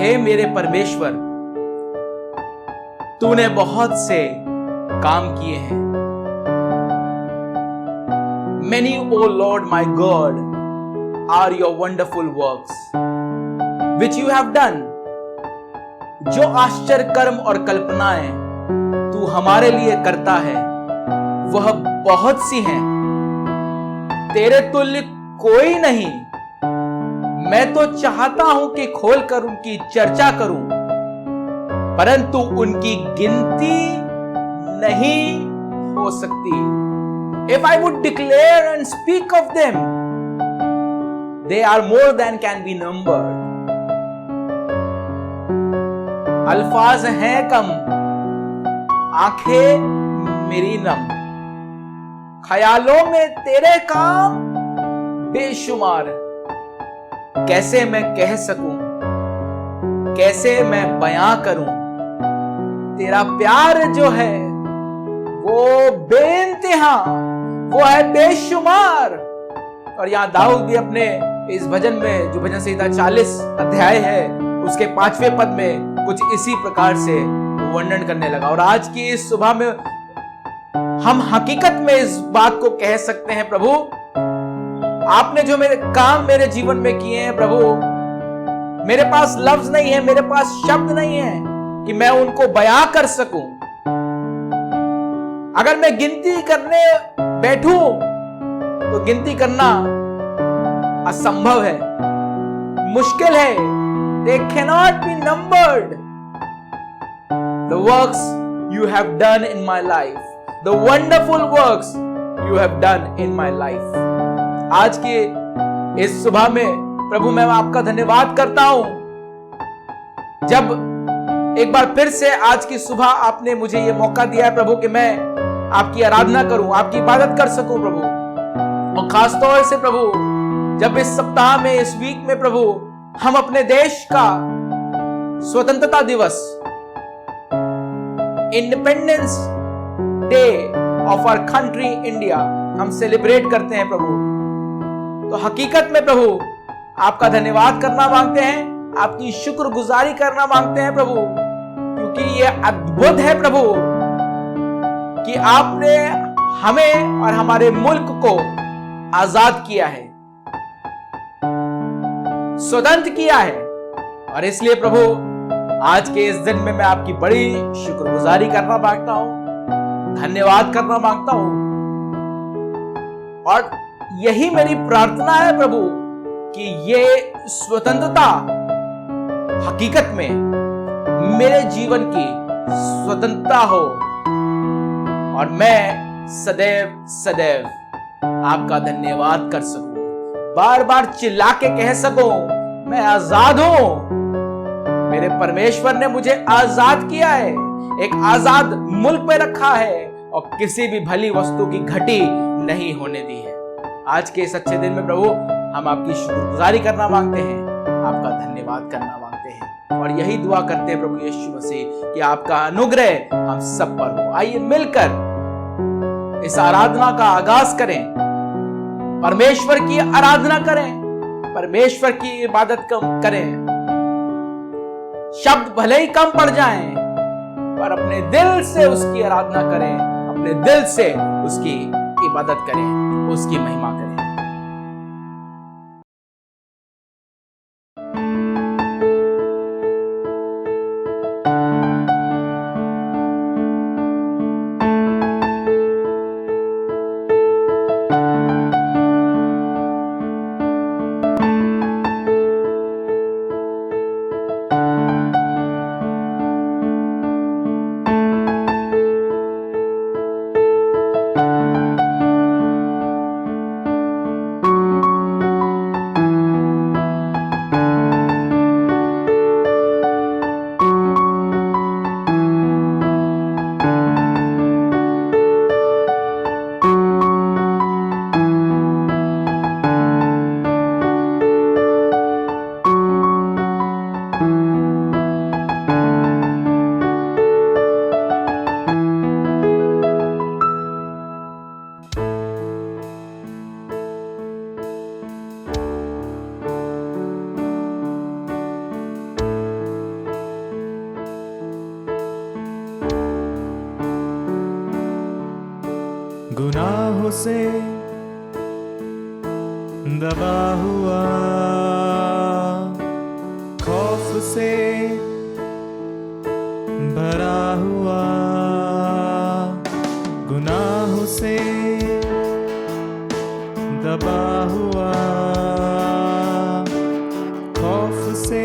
हे मेरे परमेश्वर, तूने बहुत से काम किए हैं। Many, O Lord my God, are your wonderful works which you have done। जो आश्चर्य कर्म और कल्पनाएं तू हमारे लिए करता है वह बहुत सी हैं, तेरे तुल्य कोई नहीं। मैं तो चाहता हूं कि खोलकर उनकी चर्चा करूं, परंतु उनकी गिनती नहीं हो सकती। If I would declare and speak of them, they are more than can be numbered। अल्फाज हैं कम, आंखें मेरी नम, ख्यालों में तेरे काम बेशुमार। कैसे मैं कह सकूं, कैसे मैं बयां करूं, तेरा प्यार जो है वो बेइंतहा, वो है बेशुमार। और यहां दाऊद भी अपने इस भजन में, जो भजन संहिता 40 अध्याय है, उसके 5वें पद में कुछ इसी प्रकार से वर्णन करने लगा। और आज की इस सुबह में हम हकीकत में इस बात को कह सकते हैं, प्रभु आपने जो मेरे काम मेरे जीवन में किए हैं, प्रभु मेरे पास लफ्ज नहीं है, मेरे पास शब्द नहीं है कि मैं उनको बयां कर सकूं। अगर मैं गिनती करने बैठूं तो गिनती करना असंभव है, मुश्किल है। They cannot be numbered। The works you have done in my life, the wonderful works you have done in my life। आज की इस सुबह में प्रभु मैं आपका धन्यवाद करता हूं, जब एक बार फिर से आज की सुबह आपने मुझे ये मौका दिया है प्रभु कि मैं आपकी आराधना करूं, आपकी इबादत कर सकूं प्रभु। और खास तौर से प्रभु जब इस सप्ताह में, इस वीक में प्रभु हम अपने देश का स्वतंत्रता दिवस, independence day of our country India हम सेलिब्रेट करते हैं प्रभु, तो हकीकत में प्रभु आपका धन्यवाद करना मांगते हैं, आपकी शुक्रगुजारी करना मांगते हैं प्रभु, क्योंकि यह अद्भुत है प्रभु कि आपने हमें और हमारे मुल्क को आजाद किया है, स्वतंत्र किया है। और इसलिए प्रभु आज के इस दिन में मैं आपकी बड़ी शुक्रगुजारी करना मांगता हूं, धन्यवाद करना मांगता हूं। और यही मेरी प्रार्थना है प्रभु कि ये स्वतंत्रता हकीकत में मेरे जीवन की स्वतंत्रता हो और मैं सदैव सदैव आपका धन्यवाद कर सकूं, बार बार चिल्ला के कह सकूं मैं आजाद हूं। मेरे परमेश्वर ने मुझे आजाद किया है, एक आजाद मुल्क में रखा है और किसी भी भली वस्तु की घटी नहीं होने दी है। आज के इस अच्छे दिन में प्रभु हम आपकी शुक्रगुजारी करना मांगते हैं, आपका धन्यवाद करना मांगते हैं और यही दुआ करते हैं प्रभु यीशु मसीह कि आपका अनुग्रह हम सब पर हो। आइए मिलकर इस आराधना का आगाज करें, परमेश्वर की आराधना करें, परमेश्वर की इबादत करें। शब्द भले ही कम पड़ जाएं, पर अपने दिल से उसकी आराधना करें, अपने दिल से उसकी इबादत करें, उसकी महिमा करें। से दबा हुआ, खौफ से भरा हुआ, गुनाहों से दबा हुआ, खौफ से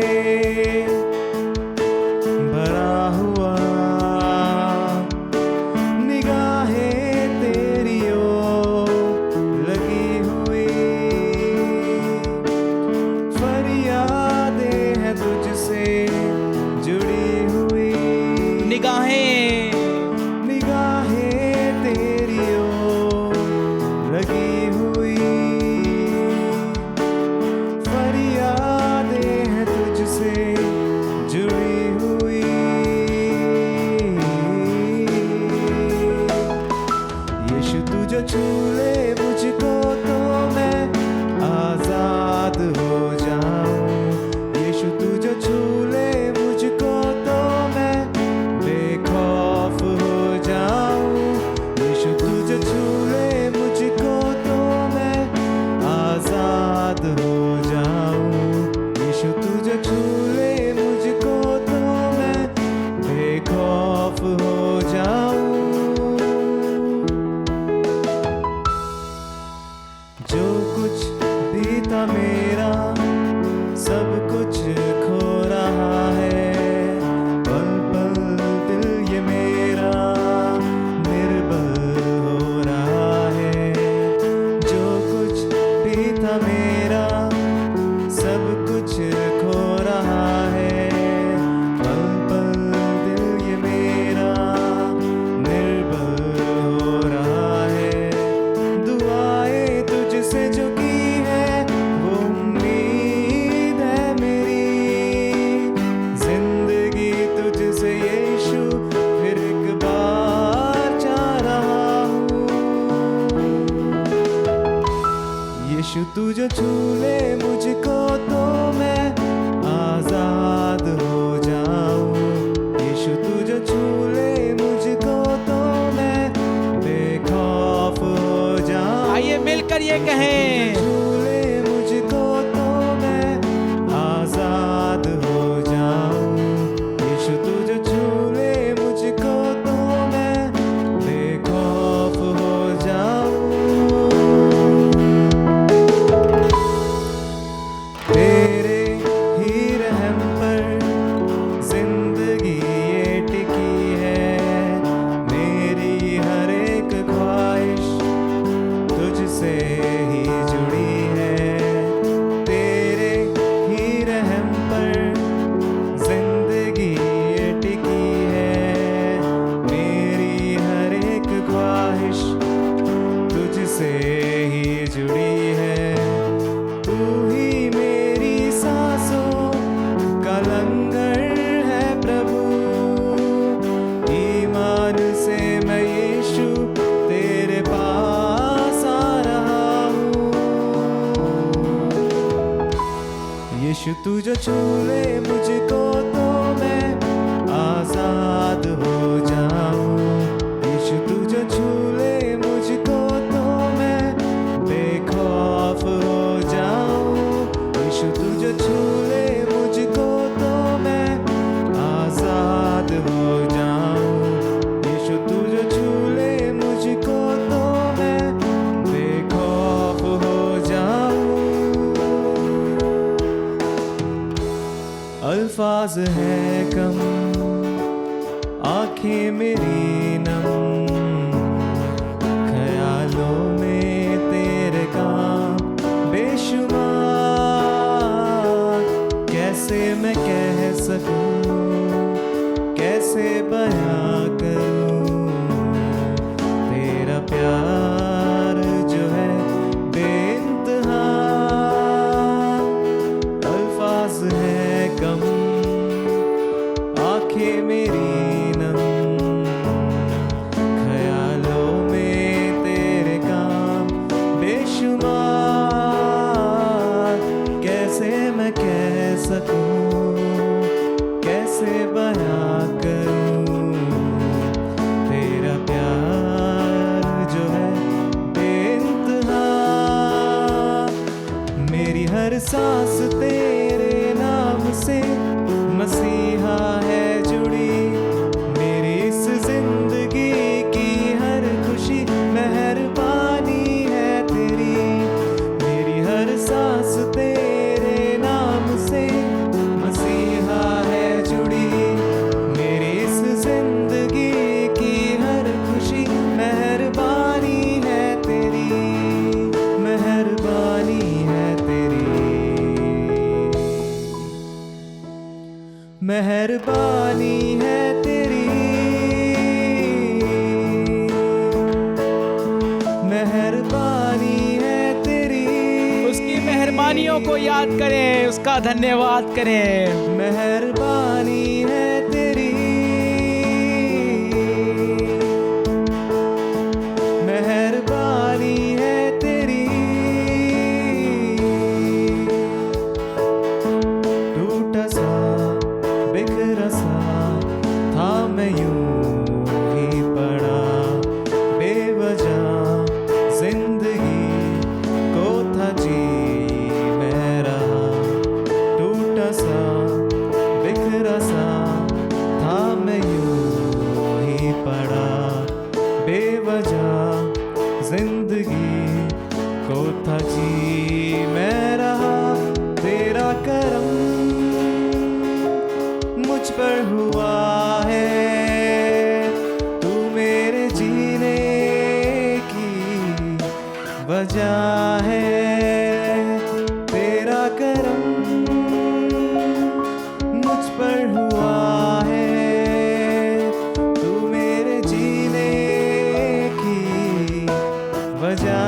भरा हुआ, निगाहें तेरी ओर लगी हुई, फरियादें हैं तुझसे जुड़ी हुई, निगाहें तेरी ओर लगी हुई, फरियादें हैं तुझसे जुड़ी हुई। यीशु तू जो छू ले मुझको तो मैं आजाद हो जाऊं, यीशु तू जो छू ले मुझको तो मैं बेखौफ हो जाऊं, यीशु तू जो छू ले मुझको तो मैं आजाद हो जाऊं, यीशु तू जो छू ले मुझको तो मैं बेखौफ हो जाऊं। जो कुछ भी था मेरा सब कुछ खो रहा है, पल पल दिल ये मेरा निर्बल हो रहा है। जो कुछ भी था मेरा सब कुछ खो रहा है, पल पल दिल ये मेरा निर्बल हो रहा है। दुआएं तुझसे जो की है वो उम्मीद है मेरी, जिंदगी तुझसे यीशु फिर एक बार चाह रहा हूँ। यीशु तू जो छू ले मुझको तो मैं आजाद हो जाऊं, यीशु तू जो छू ले मुझको तो मैं बेखौफ हो जाऊं। आइए मिलकर ये कहें, छू ले मुझको तो मैं आजाद हो जाऊं, यीशु तू जो छू ले मुझको तो मैं बेखौफ हो जाऊं। तेरे ही रहम पर जिंदगी ये टिकी है, मेरी हर एक ख्वाहिश तुझसे ही जुड़ी है। तेरे ही रहम पर जिंदगी ये टिकी है, मेरी हर एक ख्वाहिश तुझसे ही जुड़ी है। तू ही मेरी सांसों का लंगर है प्रभु, ईमान से मैं यीशु तेरे पास आ रहा हूँ। यीशु तू जो छू ले मुझको तो मैं आजाद हो जाऊं, यीशु तू जो छू ले मुझको तो मैं बेखौफ हो जाऊं, यीशु तू जो छू ले मुझको तो मैं आजाद हो जाऊं, यीशु तू जो छू ले मुझको तो मैं बेखौफ हो जाऊं। अल्फाज है कम, आंखें मेरी नम, ख्यालों में तेरे काम बेशुमार। कैसे मैं कह सकूं, कैसे बयां करूं तेरा प्यार जो है बेइंतहा। अल्फाज है कम, आंखें मेरी नम, ख्यालों में तेरे काम बेशुमार। कैसे मैं कह सकूं, कैसे बयां करूं तेरा प्यार जो है हर सांस तेरे नाम से मसीहा है जुड़ी। मेरी इस जिंदगी की हर खुशी मेहरबानी है तेरी। मेरी हर सांस तेरे नाम से मसीहा है जुड़ी। मेरी इस जिंदगी की हर खुशी मेहरबानी है तेरी, मेहरबानी है तेरी, मेहरबानी है तेरी, मेहरबानी है तेरी। उसकी मेहरबानियों को याद करें, उसका धन्यवाद करें। मेहरबानी है तेरी, मेहरबानी है तेरी। टूटा सा बिखरा सा था मैं यूं ही पड़ा, बेवजह जिंदगी को था जी मैं रहा। टूटा सा बिखरा सा था मैं यूं ही पड़ा, बेवजह जिंदगी को था जी मैं रहा। तेरा करम मुझ पर हुआ है, तू मेरे जीने की वजह है। तेरा करम मुझ पर हुआ है, तू मेरे जीने की वजह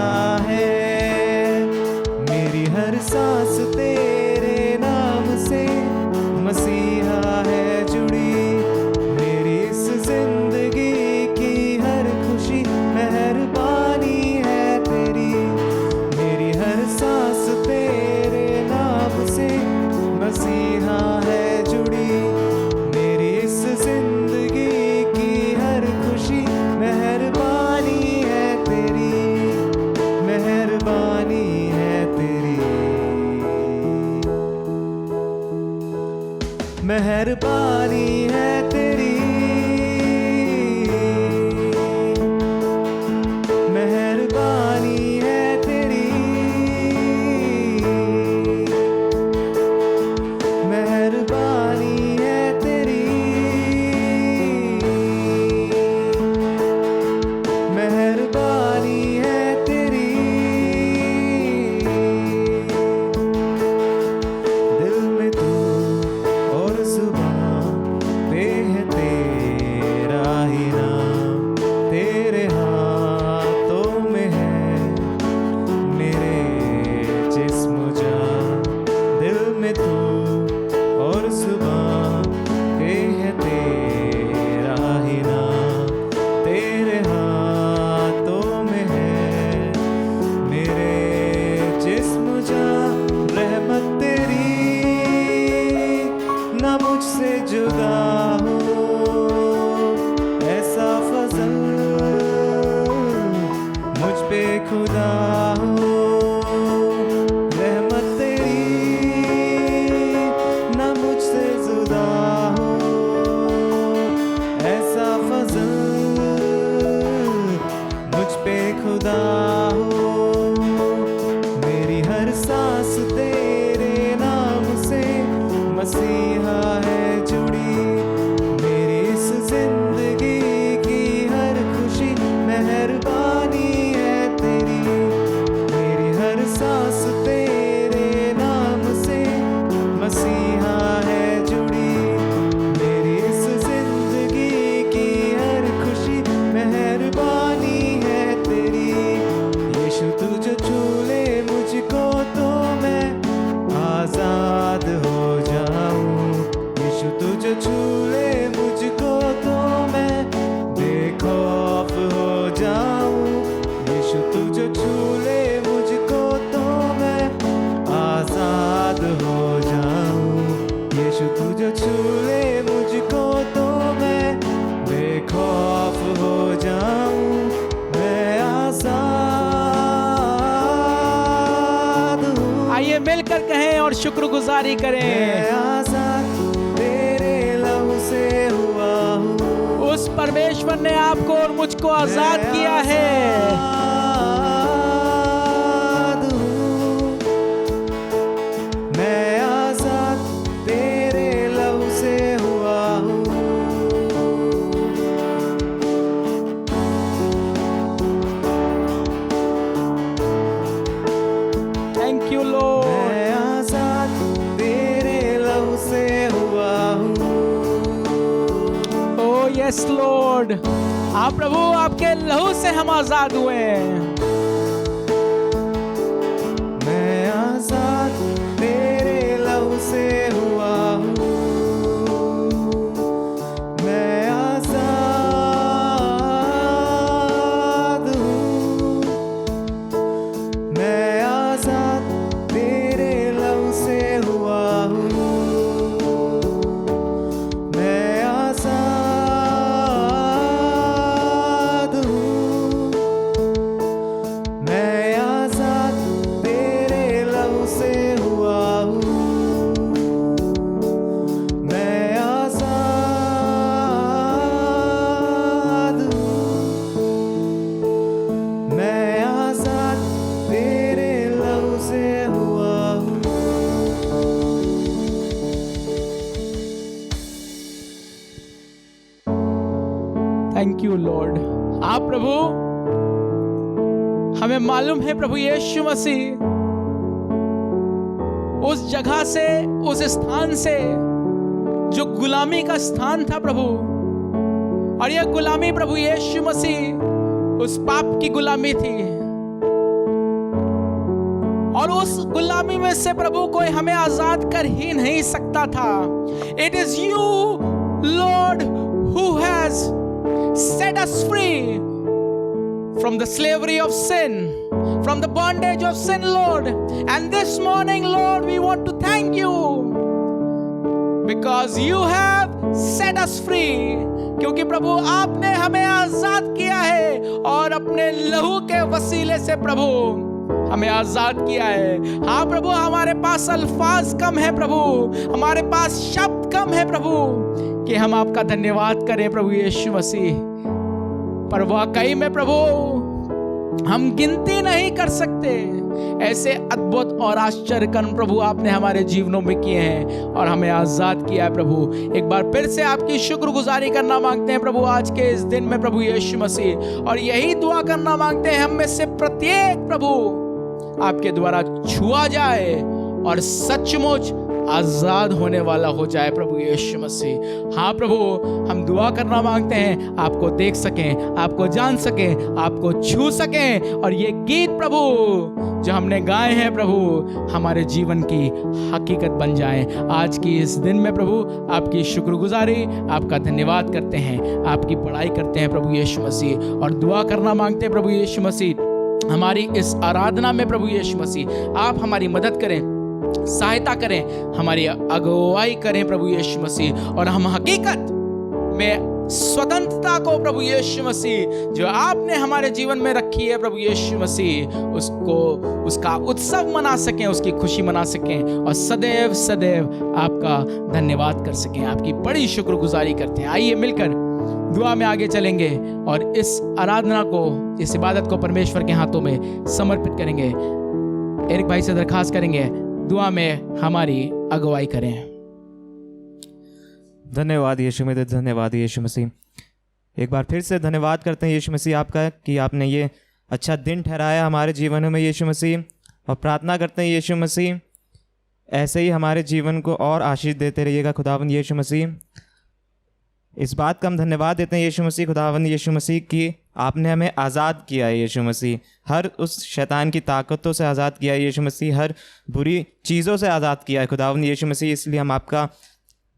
है। मेरी हर सांस तेरे नाम से मसीहा है जुड़ी। मेरी इस जिंदगी की हर खुशी मेहरबानी है तेरी। मेरी हर सांस तेरे नाम से मसीहा है जुड़ी। मेरी इस जिंदगी की हर खुशी मेहरबानी है तेरी, मेहरबानी है तेरी, मेहरबानी है तेरी, मेहरबानी है तेरी, मेहरबानी है तेरी, मेहरबानी है तेरी। दिल में तू और जुबान पे है तेरा ही नाम। तेरे हाथों में है मेरे जिस्म जान। दिल में तू और जुबान पे है तेरा ही नाम। तेरे हाथों में है मेरे जिस्म जान। रहमत तेरी ना मुझसे जुदा हो, ऐसा फजल मुझ पे खुदा हो। रहमत तेरी ना मुझसे जुदा हो, ऐसा फजल मुझ पे खुदा हो। मेरी हर सांस तेरे नाम से मसीहा है जुड़ी। मेरी इस जिंदगी की हर खुशी मेहरबानी है तेरी। मेरी हर सांस तेरे नाम से मसीहा है जुड़ी। मेरी इस जिंदगी की हर खुशी मेहरबानी है तेरी। यीशु तू जो छू ले मुझको तो मैं आजाद हो जाऊं। यीशु तू जो छू ले मुझको तो मैं बेखौफ हो जाऊं। यीशु तू जो छू ले मुझको तो मैं आजाद हो जाऊं। शुक्रगुजारी मैं करें। आजाद तेरे लहू से हुआ हूँ। उस परमेश्वर ने आपको और मुझको आजाद किया है। आजाद हूँ। मैं आजाद तेरे लहू से हुआ हूँ। Thank you Lord. मैं आजाद तेरे लहू से हुआ हूँ। ओ यस लॉर्ड, आप प्रभु आपके लहू से हम आजाद हुए हैं। मैं आजाद तेरे लहू से हुआ हूँ। मैं आजाद हूँ। मैं आजाद तेरे लहू से हुआ हूँ। मैं आजाद हूँ। मैं आजाद तेरे लहू से हुआ हूँ। मैं आजाद हूँ। मैं आजाद तेरे लहू से हुआ हूँ। Thank you Lord. आप प्रभु, हमें मालूम है प्रभु यीशु मसीह, उस जगह से, उस स्थान से जो गुलामी का स्थान था प्रभु, और यह गुलामी प्रभु यीशु मसीह उस पाप की गुलामी थी, और उस गुलामी में से प्रभु कोई हमें आजाद कर ही नहीं सकता था। It is you Lord who has set us free from the slavery of sin, from the bondage of sin, Lord. And this morning, Lord, we want to thank you because you have set us free. क्योंकि प्रभु आपने हमें आजाद किया है और अपने लहू के वसीले से प्रभु हमें आजाद किया है। हाँ प्रभु, हमारे पास अल्फाज कम है प्रभु, हमारे पास शब्द कम है प्रभु कि हम आपका धन्यवाद करें प्रभु यीशु मसीह। पर वाकई में प्रभु हम गिनती नहीं कर सकते ऐसे अद्भुत और आश्चर्य कर्म प्रभु आपने हमारे जीवनों में किए हैं और हमें आजाद किया है प्रभु। एक बार फिर से आपकी शुक्रगुजारी करना मांगते हैं प्रभु आज के इस दिन में प्रभु यीशु मसीह, और यही दुआ करना मांगते हैं हम में से प्रत्येक प्रभु आपके द्वारा छुआ जाए और सचमुच आजाद होने वाला हो जाए प्रभु यीशु मसीह। हाँ प्रभु, हम दुआ करना मांगते हैं आपको देख सकें, आपको जान सकें, आपको छू सकें, और ये गीत प्रभु जो हमने गाए हैं प्रभु हमारे जीवन की हकीकत बन जाएं। आज की इस दिन में प्रभु आपकी शुक्रगुजारी, आपका धन्यवाद करते हैं, आपकी बड़ाई करते हैं प्रभु यीशु मसीह, और दुआ करना मांगते हैं प्रभु यीशु मसीह हमारी इस आराधना में प्रभु यीशु मसीह आप हमारी मदद करें, सहायता करें, हमारी अगुवाई करें प्रभु यीशु मसीह, और हम हकीकत में स्वतंत्रता को प्रभु यीशु मसीह जो आपने हमारे जीवन में रखी है प्रभु यीशु मसीह उसको, उसका उत्सव मना सकें, उसकी खुशी मना सकें, और सदैव सदैव आपका धन्यवाद कर सकें। आपकी बड़ी शुक्रगुजारी करते हैं। आइए मिलकर दुआ में आगे चलेंगे और इस आराधना को, इस इबादत को परमेश्वर के हाथों में समर्पित करेंगे। एरिक भाई से दरखास्त करेंगे दुआ में हमारी अगुवाई करें। धन्यवाद यीशु मसीह, धन्यवाद यीशु मसीह। एक बार फिर से धन्यवाद करते हैं यीशु मसीह आपका कि आपने ये अच्छा दिन ठहराया हमारे जीवनों में यीशु मसीह, और प्रार्थना करते हैं यीशु मसीह ऐसे ही हमारे जीवन को और आशीष देते रहिएगा खुदावंद यीशु मसीह। इस बात का हम धन्यवाद देते हैं यीशु मसीह, खुदावंद यीशु मसीह कि आपने हमें आज़ाद किया है यीशु मसीह, हर उस शैतान की ताकतों से आज़ाद किया है यीशु मसीह, हर बुरी चीज़ों से आज़ाद किया है खुदावंद यीशु मसीह। इसलिए हम आपका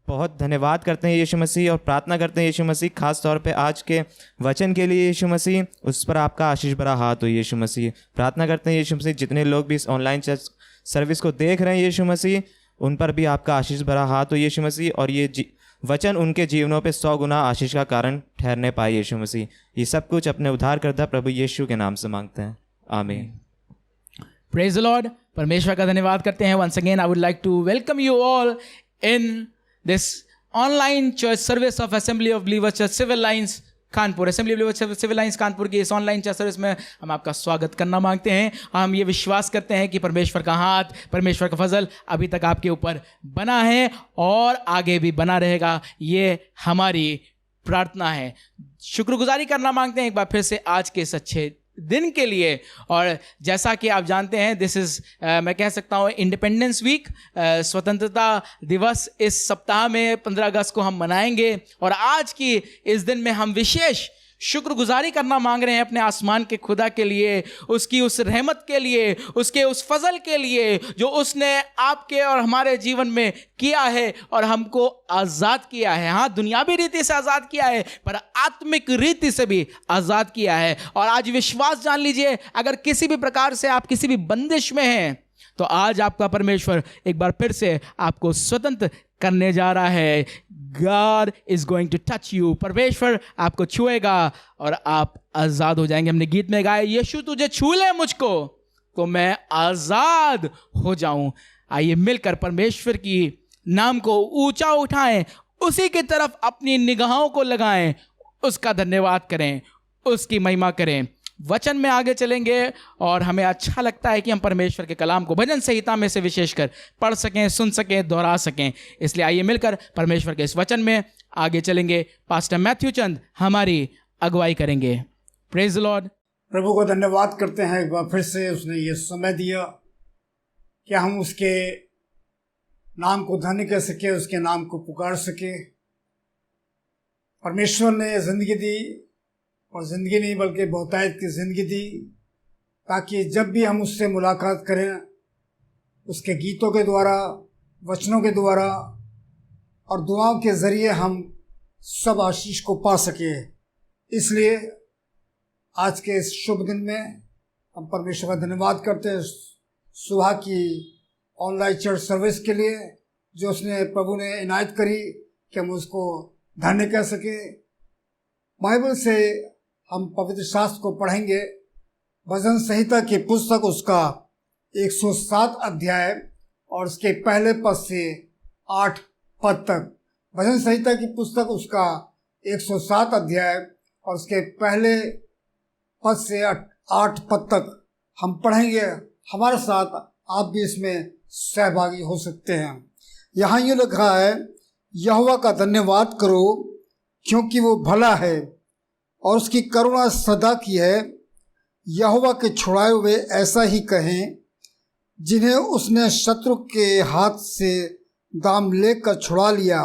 बहुत धन्यवाद करते हैं यीशु मसीह, और प्रार्थना करते हैं यीशु मसीह खास तौर पे आज के वचन के लिए यीशु मसीह, उस पर आपका आशीष भरा हाथ हो यीशु मसीह। प्रार्थना करते हैं यीशु मसीह जितने लोग भी इस ऑनलाइन चर्च सर्विस को देख रहे हैं यीशु मसीह, उन पर भी आपका आशीष भरा हाथ हो यीशु मसीह, और ये वचन उनके जीवनों पे 100 गुना आशीष का कारण ठहरने पाए यीशु मसीह। ये सब कुछ अपने उद्धारकर्ता प्रभु यीशु के नाम से मांगते हैं, आमीन। Praise the Lord. परमेश्वर का धन्यवाद करते हैं। Once again I would like to welcome you all in this online church service of Assembly of Believers Church Civil Lines Kanpur. Assembly of Believers Civil Lines Kanpur की इस ऑनलाइन चर्च सर्विस में हम आपका स्वागत करना मांगते हैं। हम ये विश्वास करते हैं कि परमेश्वर का हाथ, परमेश्वर का फजल अभी तक आपके ऊपर बना है और आगे भी बना रहेगा, ये हमारी प्रार्थना है। शुक्रगुजारी करना मांगते हैं एक बार फिर से आज के इस अच्छे दिन के लिए। और जैसा कि आप जानते हैं, दिस इज़ मैं कह सकता हूँ इंडिपेंडेंस वीक, स्वतंत्रता दिवस इस सप्ताह में 15 अगस्त को हम मनाएंगे। और आज की इस दिन में हम विशेष शुक्रगुजारी करना मांग रहे हैं अपने आसमान के खुदा के लिए, उसकी उस रहमत के लिए, उसके उस फजल के लिए जो उसने आपके और हमारे जीवन में किया है और हमको आज़ाद किया है। हाँ, दुनियावी रीति से आज़ाद किया है पर आत्मिक रीति से भी आज़ाद किया है। और आज विश्वास जान लीजिए, अगर किसी भी प्रकार से आप किसी भी बंदिश में हैं तो आज आपका परमेश्वर एक बार फिर से आपको स्वतंत्र करने जा रहा है। God is going to touch you। परमेश्वर आपको छुएगा और आप आज़ाद हो जाएंगे। हमने गीत में गाया, यीशु तुझे छू ले मुझको तो मैं आज़ाद हो जाऊं। आइए मिलकर परमेश्वर की नाम को ऊंचा उठाएं, उसी की तरफ अपनी निगाहों को लगाएं, उसका धन्यवाद करें, उसकी महिमा करें। वचन में आगे चलेंगे और हमें अच्छा लगता है कि हम परमेश्वर के कलाम को भजन संहिता में से विशेषकर पढ़ सकें, सुन सकें, दोहरा सकें। इसलिए आइए मिलकर परमेश्वर के इस वचन में आगे चलेंगे। पास्टर मैथ्यू चंद हमारी अगुवाई करेंगे। Praise the Lord. प्रभु को धन्यवाद करते हैं, एक बार फिर से उसने ये समय दिया कि हम उसके नाम को धन्य कर सके, उसके नाम को पुकार सके। परमेश्वर ने ज़िंदगी दी, और ज़िंदगी नहीं बल्कि बहुतायत की ज़िंदगी दी, ताकि जब भी हम उससे मुलाकात करें, उसके गीतों के द्वारा, वचनों के द्वारा और दुआओं के ज़रिए हम सब आशीष को पा सके। इसलिए आज के इस शुभ दिन में हम परमेश्वर का धन्यवाद करते हैं सुबह की ऑनलाइन चर्च सर्विस के लिए, जो उसने प्रभु ने इनायत करी कि हम उसको धन्य कह सके। बाइबल से हम पवित्र शास्त्र को पढ़ेंगे, भजन संहिता की पुस्तक उसका 107 अध्याय और उसके पहले पद से 8 पद तक। भजन संहिता की पुस्तक उसका 107 अध्याय और उसके पहले पद से 8 पद तक हम पढ़ेंगे। हमारे साथ आप भी इसमें सहभागी हो सकते हैं। यहाँ ये लिखा है, यहोवा का धन्यवाद करो क्योंकि वो भला है और उसकी करुणा सदा की है। यहोवा के छुड़ाए हुए ऐसा ही कहें, जिन्हें उसने शत्रु के हाथ से दाम लेकर छुड़ा लिया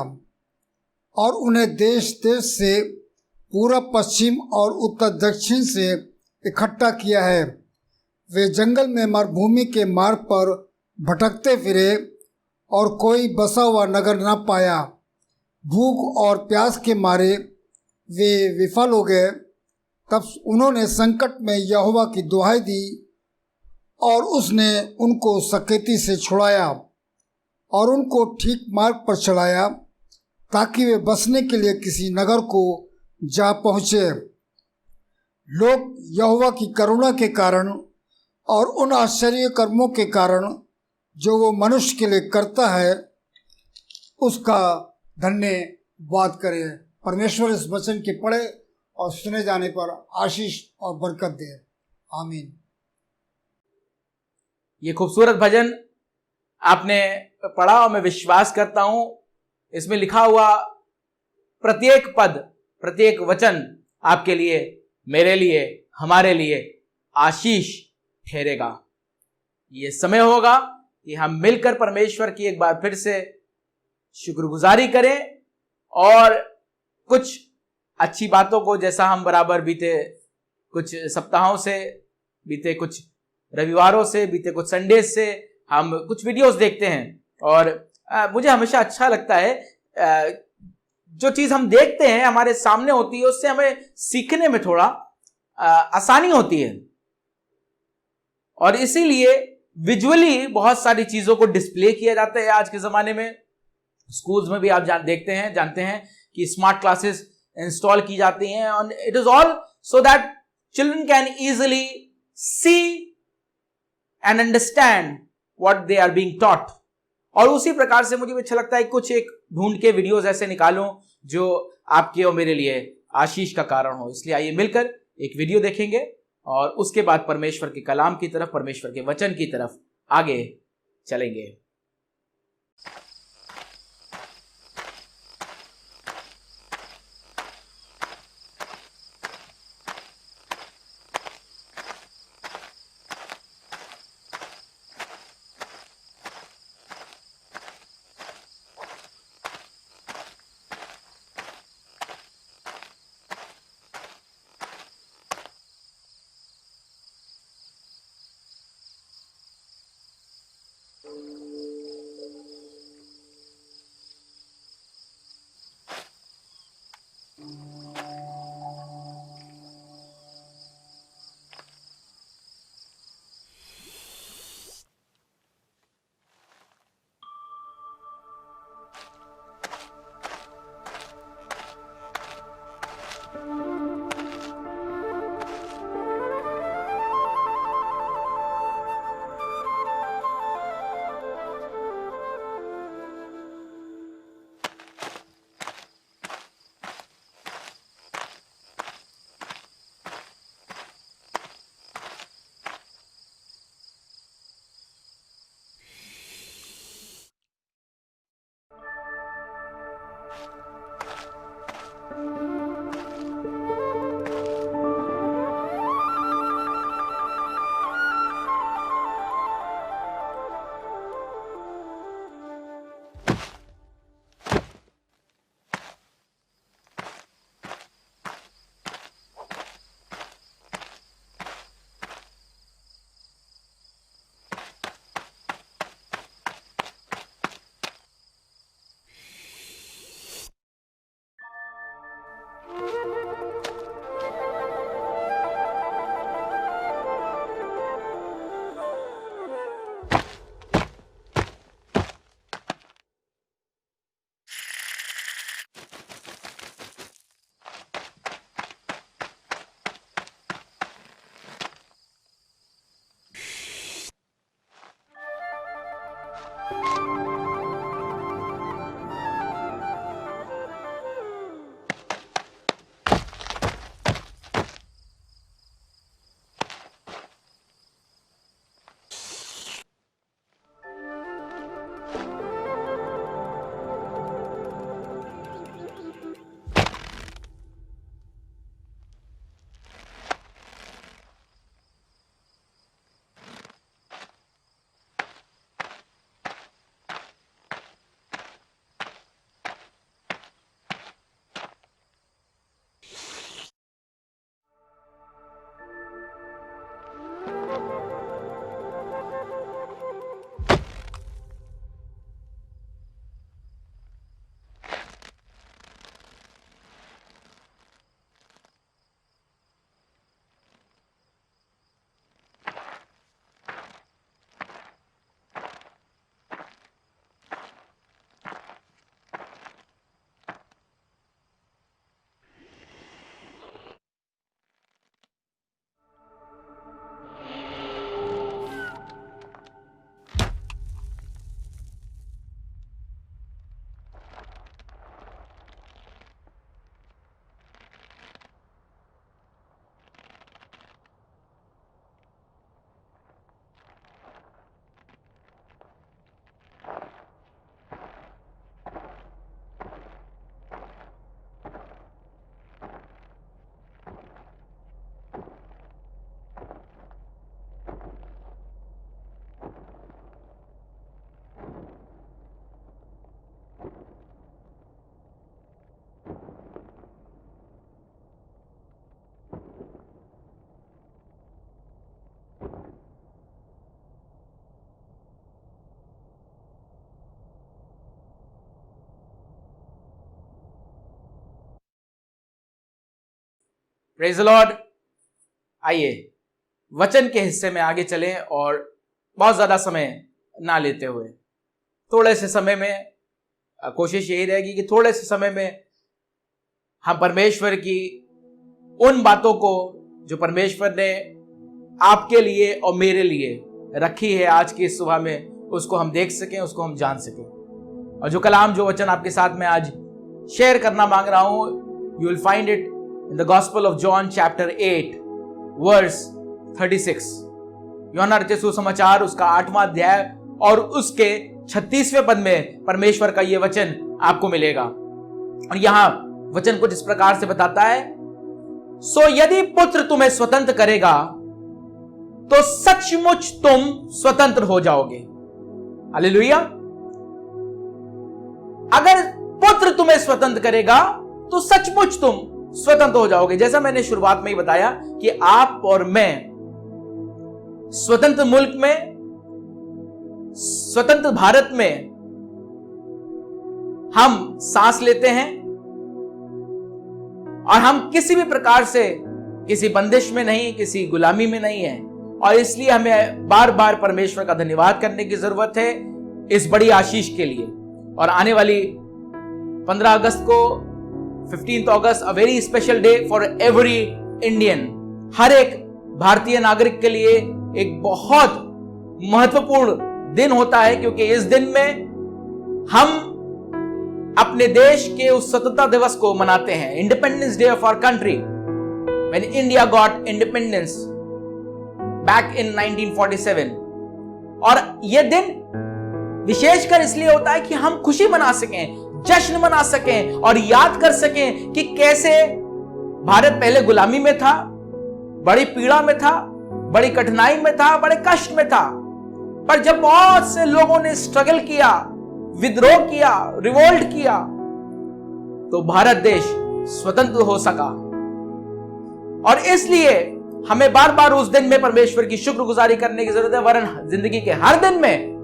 और उन्हें देश देश से, पूरब पश्चिम और उत्तर दक्षिण से इकट्ठा किया है। वे जंगल में मरुभूमि के मार्ग पर भटकते फिरे और कोई बसा हुआ नगर न पाया। भूख और प्यास के मारे वे विफल हो गए। तब उन्होंने संकट में यहोवा की दुहाई दी और उसने उनको सकेती से छुड़ाया और उनको ठीक मार्ग पर चलाया, ताकि वे बसने के लिए किसी नगर को जा पहुँचे। लोग यहोवा की करुणा के कारण और उन आश्चर्य कर्मों के कारण जो वो मनुष्य के लिए करता है, उसका धन्यवाद करें। परमेश्वर इस वचन के पढ़े और सुने जाने पर आशीष और बरकत दे। आमीन। ये खूबसूरत भजन आपने पढ़ा और मैं विश्वास करता हूं इसमें लिखा हुआ प्रत्येक पद, प्रत्येक वचन आपके लिए, मेरे लिए, हमारे लिए आशीष ठहरेगा। ये समय होगा कि हम मिलकर परमेश्वर की एक बार फिर से शुक्रगुजारी करें और कुछ अच्छी बातों को, जैसा हम बराबर बीते कुछ सप्ताहों से, बीते कुछ रविवारों से, बीते कुछ संडे से हम कुछ वीडियोस देखते हैं और मुझे हमेशा अच्छा लगता है, जो चीज़ हम देखते हैं हमारे सामने होती है उससे हमें सीखने में थोड़ा आसानी होती है और इसीलिए विजुअली बहुत सारी चीज़ों को डिस्प्ले किया जाता है। आज के ज़माने में स्कूल्स में भी आप जानते हैं कि स्मार्ट क्लासेस इंस्टॉल की जाती हैं और it is all so that children can easily C and understand what they are being taught। और उसी प्रकार से मुझे भी अच्छा लगता है कुछ एक ढूंढ के वीडियोस ऐसे निकालूं जो आपके और मेरे लिए आशीष का कारण हो। इसलिए आइए मिलकर एक वीडियो देखेंगे और उसके बाद परमेश्वर के कलाम की तरफ, परमेश्वर के वचन की तरफ आगे चलेंगे। Praise the Lord. आइए वचन के हिस्से में आगे चलें और बहुत ज्यादा समय ना लेते हुए थोड़े से समय में कोशिश यही रहेगी कि थोड़े से समय में हम परमेश्वर की उन बातों को जो परमेश्वर ने आपके लिए और मेरे लिए रखी है आज की इस सुबह में, उसको हम देख सकें, उसको हम जान सकें। और जो कलाम, जो वचन आपके साथ में आज शेयर करना मांग रहा हूं, you will find it in the gospel of John chapter 8 verse 36। यूहन्ना रचित सुसमाचार उसका 8वां अध्याय और उसके 36वें पद में परमेश्वर का यह वचन आपको मिलेगा। और यहां वचन कुछ इस प्रकार से बताता है, सो यदि पुत्र तुम्हें स्वतंत्र करेगा तो सचमुच तुम स्वतंत्र हो जाओगे। हालेलुया। अगर पुत्र तुम्हें स्वतंत्र करेगा तो सचमुच तुम स्वतंत्र हो जाओगे। जैसा मैंने शुरुआत में ही बताया कि आप और मैं स्वतंत्र मुल्क में, स्वतंत्र भारत में हम सांस लेते हैं और हम किसी भी प्रकार से किसी बंदिश में नहीं, किसी गुलामी में नहीं है। और इसलिए हमें बार बार परमेश्वर का धन्यवाद करने की जरूरत है इस बड़ी आशीष के लिए। और आने वाली 15 अगस्त को, 15 अगस्त, a very special day for every Indian, हर एक भारतीय नागरिक के लिए एक बहुत महत्वपूर्ण दिन होता है, क्योंकि इस दिन में हम अपने देश के उस स्वतंत्रता दिवस को मनाते हैं, independence day of our country, when India got independence back in 1947। और यह दिन विशेषकर इसलिए होता है कि हम खुशी मना सकें, जश्न मना सकें और याद कर सकें कि कैसे भारत पहले गुलामी में था, बड़ी पीड़ा में था, बड़ी कठिनाई में था, बड़े कष्ट में था। पर जब बहुत से लोगों ने स्ट्रगल किया, विद्रोह किया, रिवोल्ट किया, तो भारत देश स्वतंत्र हो सका। और इसलिए हमें बार बार उस दिन में परमेश्वर की शुक्रगुजारी करने की जरूरत है, वरन जिंदगी के हर दिन में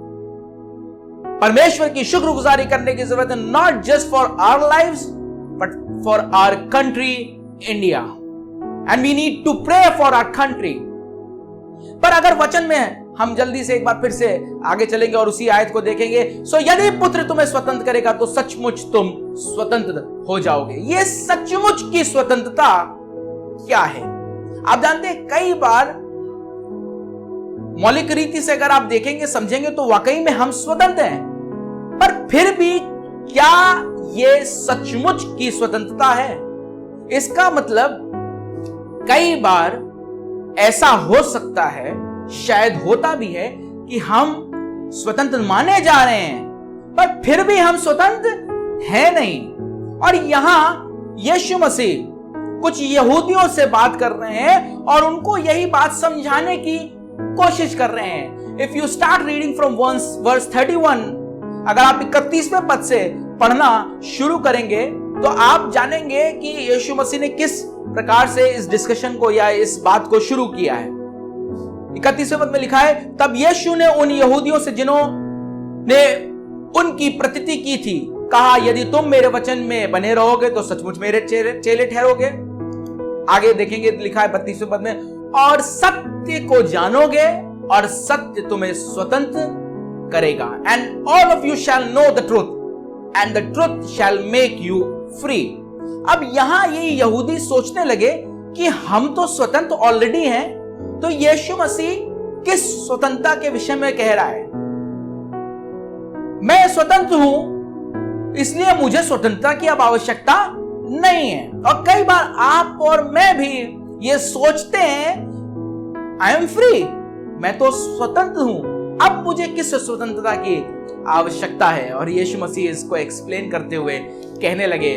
परमेश्वर की शुक्रगुजारी करने की जरूरत है, not just for our lives but for our country India, and we need to pray for our country. पर अगर वचन में हम जल्दी से एक बार फिर से आगे चलेंगे और उसी आयत को देखेंगे, सो यदि पुत्र तुम्हें स्वतंत्र करेगा तो सचमुच तुम स्वतंत्र हो जाओगे। ये सचमुच की स्वतंत्रता क्या है? आप जानते हैं, कई बार मौलिक रीति से अगर आप देखेंगे, समझेंगे तो वाकई में हम स्वतंत्र हैं, पर फिर भी क्या यह सचमुच की स्वतंत्रता है? इसका मतलब कई बार ऐसा हो सकता है, शायद होता भी है, कि हम स्वतंत्र माने जा रहे हैं पर फिर भी हम स्वतंत्र हैं नहीं। और यहां यीशु मसीह कुछ यहूदियों से बात कर रहे हैं और उनको यही बात समझाने की कोशिश कर रहे हैं। If you start reading from verse 31, अगर आप 31वें पद से पढ़ना शुरू करेंगे तो आप जानेंगे कि यीशु मसीह ने किस प्रकार से इस डिस्कशन को या इस बात को शुरू किया है। 31वें पद में लिखा है, तब यीशु ने उन यहूदियों से जिन्होंने उनकी प्रतीति की थी कहा, यदि तुम मेरे वचन में बने रहोगे तो सचमुच मेरे चेले ठहरोगे। आगे देखेंगे, लिखा है 32वें पद में, और सत्य को जानोगे और सत्य तुम्हें स्वतंत्र करेगा। And all of you shall know the truth and the truth shell make you free. अब यहां ये यहूदी सोचने लगे कि हम तो स्वतंत्र ऑलरेडी हैं, तो यीशु मसीह किस स्वतंत्रता के विषय में कह रहा है? मैं स्वतंत्र हूं, इसलिए मुझे स्वतंत्रता की अब आवश्यकता नहीं है। और कई बार आप और मैं भी ये सोचते हैं, आई एम फ्री, मैं तो स्वतंत्र हूं, अब मुझे किस स्वतंत्रता की आवश्यकता है? और यीशु मसीह इसको एक्सप्लेन करते हुए कहने लगे,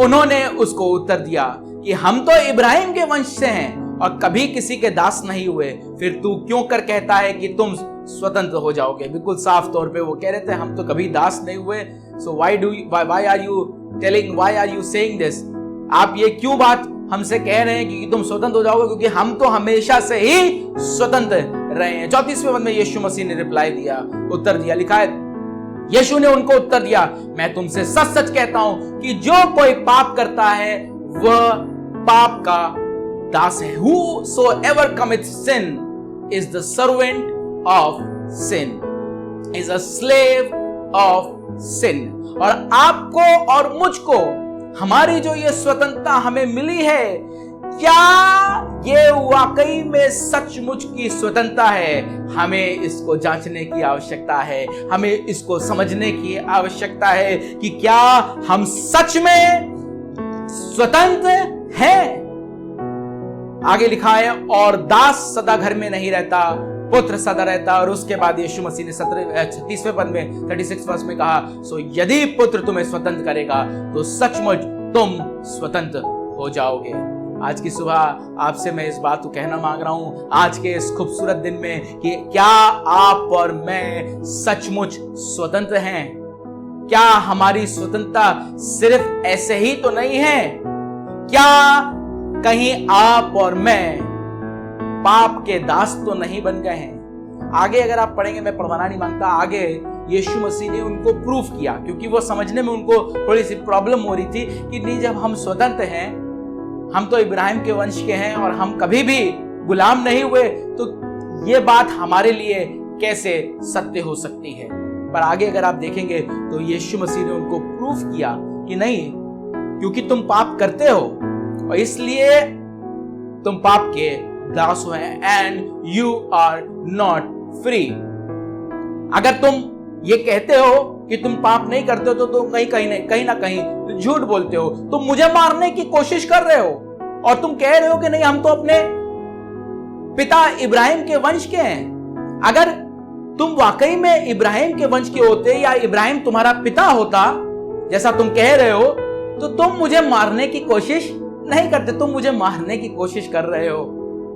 उन्होंने उसको उत्तर दिया कि हम तो इब्राहिम के वंश से हैं और कभी किसी के दास नहीं हुए, फिर तू क्यों कर कहता है कि तुम स्वतंत्र हो जाओगे? बिल्कुल साफ तौर पे वो कह रहे थे, हम तो कभी दास नहीं हुए, so why are you telling, why are you saying this? आप ये क्यों बात हमसे कह रहे हैं कि तुम स्वतंत्र हो जाओगे? क्योंकि हम तो हमेशा से ही स्वतंत्र रहे हैं। 34वें पद में यीशु मसीह ने रिप्लाई दिया, उत्तर दिया, लिखा है, यीशु ने उनको उत्तर दिया, मैं तुमसे सच सच कहता हूं कि जो कोई पाप करता है वह पाप का दास है। Whosoever commits sin is the servant of sin, is a slave of sin। और आपको और मुझको हमारी जो ये स्वतंत्रता हमें मिली है, क्या ये वाकई में सचमुच की स्वतंत्रता है? हमें इसको जांचने की आवश्यकता है, हमें इसको समझने की आवश्यकता है कि क्या हम सच में स्वतंत्र हैं। आगे लिखा है, और दास सदा घर में नहीं रहता, पुत्र सदा रहता। और उसके बाद यीशु मसीह ने 36वें पद में 36 वर्ष में कहा, सो यदि पुत्र तुम्हें स्वतंत्र करेगा तो सचमुच तुम स्वतंत्र हो जाओगे। आज की सुबह आपसे मैं इस बात को कहना मांग रहा हूं, आज के इस खूबसूरत दिन में, कि क्या आप और मैं सचमुच स्वतंत्र हैं? क्या हमारी स्वतंत्रता सिर्फ ऐसे ही तो नहीं है? क्या कहीं आप और मैं पाप के दास तो नहीं बन गए हैं? आगे अगर आप पढ़ेंगे, मैं पढ़वाना नहीं मांगता, आगे यीशु मसीह ने उनको प्रूफ किया, क्योंकि वो समझने में उनको थोड़ी सी प्रॉब्लम हो रही थी कि नहीं, जब हम स्वतंत्र हैं, हम तो इब्राहिम के वंश के हैं और हम कभी भी गुलाम नहीं हुए, तो ये बात हमारे लिए कैसे सत्य हो सकती है? पर आगे अगर आप देखेंगे तो यीशु मसीह ने उनको प्रूफ किया कि नहीं, क्योंकि तुम पाप करते हो और इसलिए तुम पाप के दास हो, and you are not free. अगर तुम ये कहते हो कि तुम पाप नहीं करते हो, तो तुम कहीं ना कहीं झूठ बोलते हो। तुम मुझे मारने की कोशिश कर रहे हो और तुम कह रहे हो कि नहीं, हम तो अपने पिता इब्राहिम के वंश के हैं। अगर तुम वाकई में इब्राहिम के वंश के होते, या इब्राहिम तुम्हारा पिता होता जैसा तुम कह रहे हो, तो तुम मुझे मारने की कोशिश नहीं करते। तुम मुझे मारने की कोशिश कर रहे हो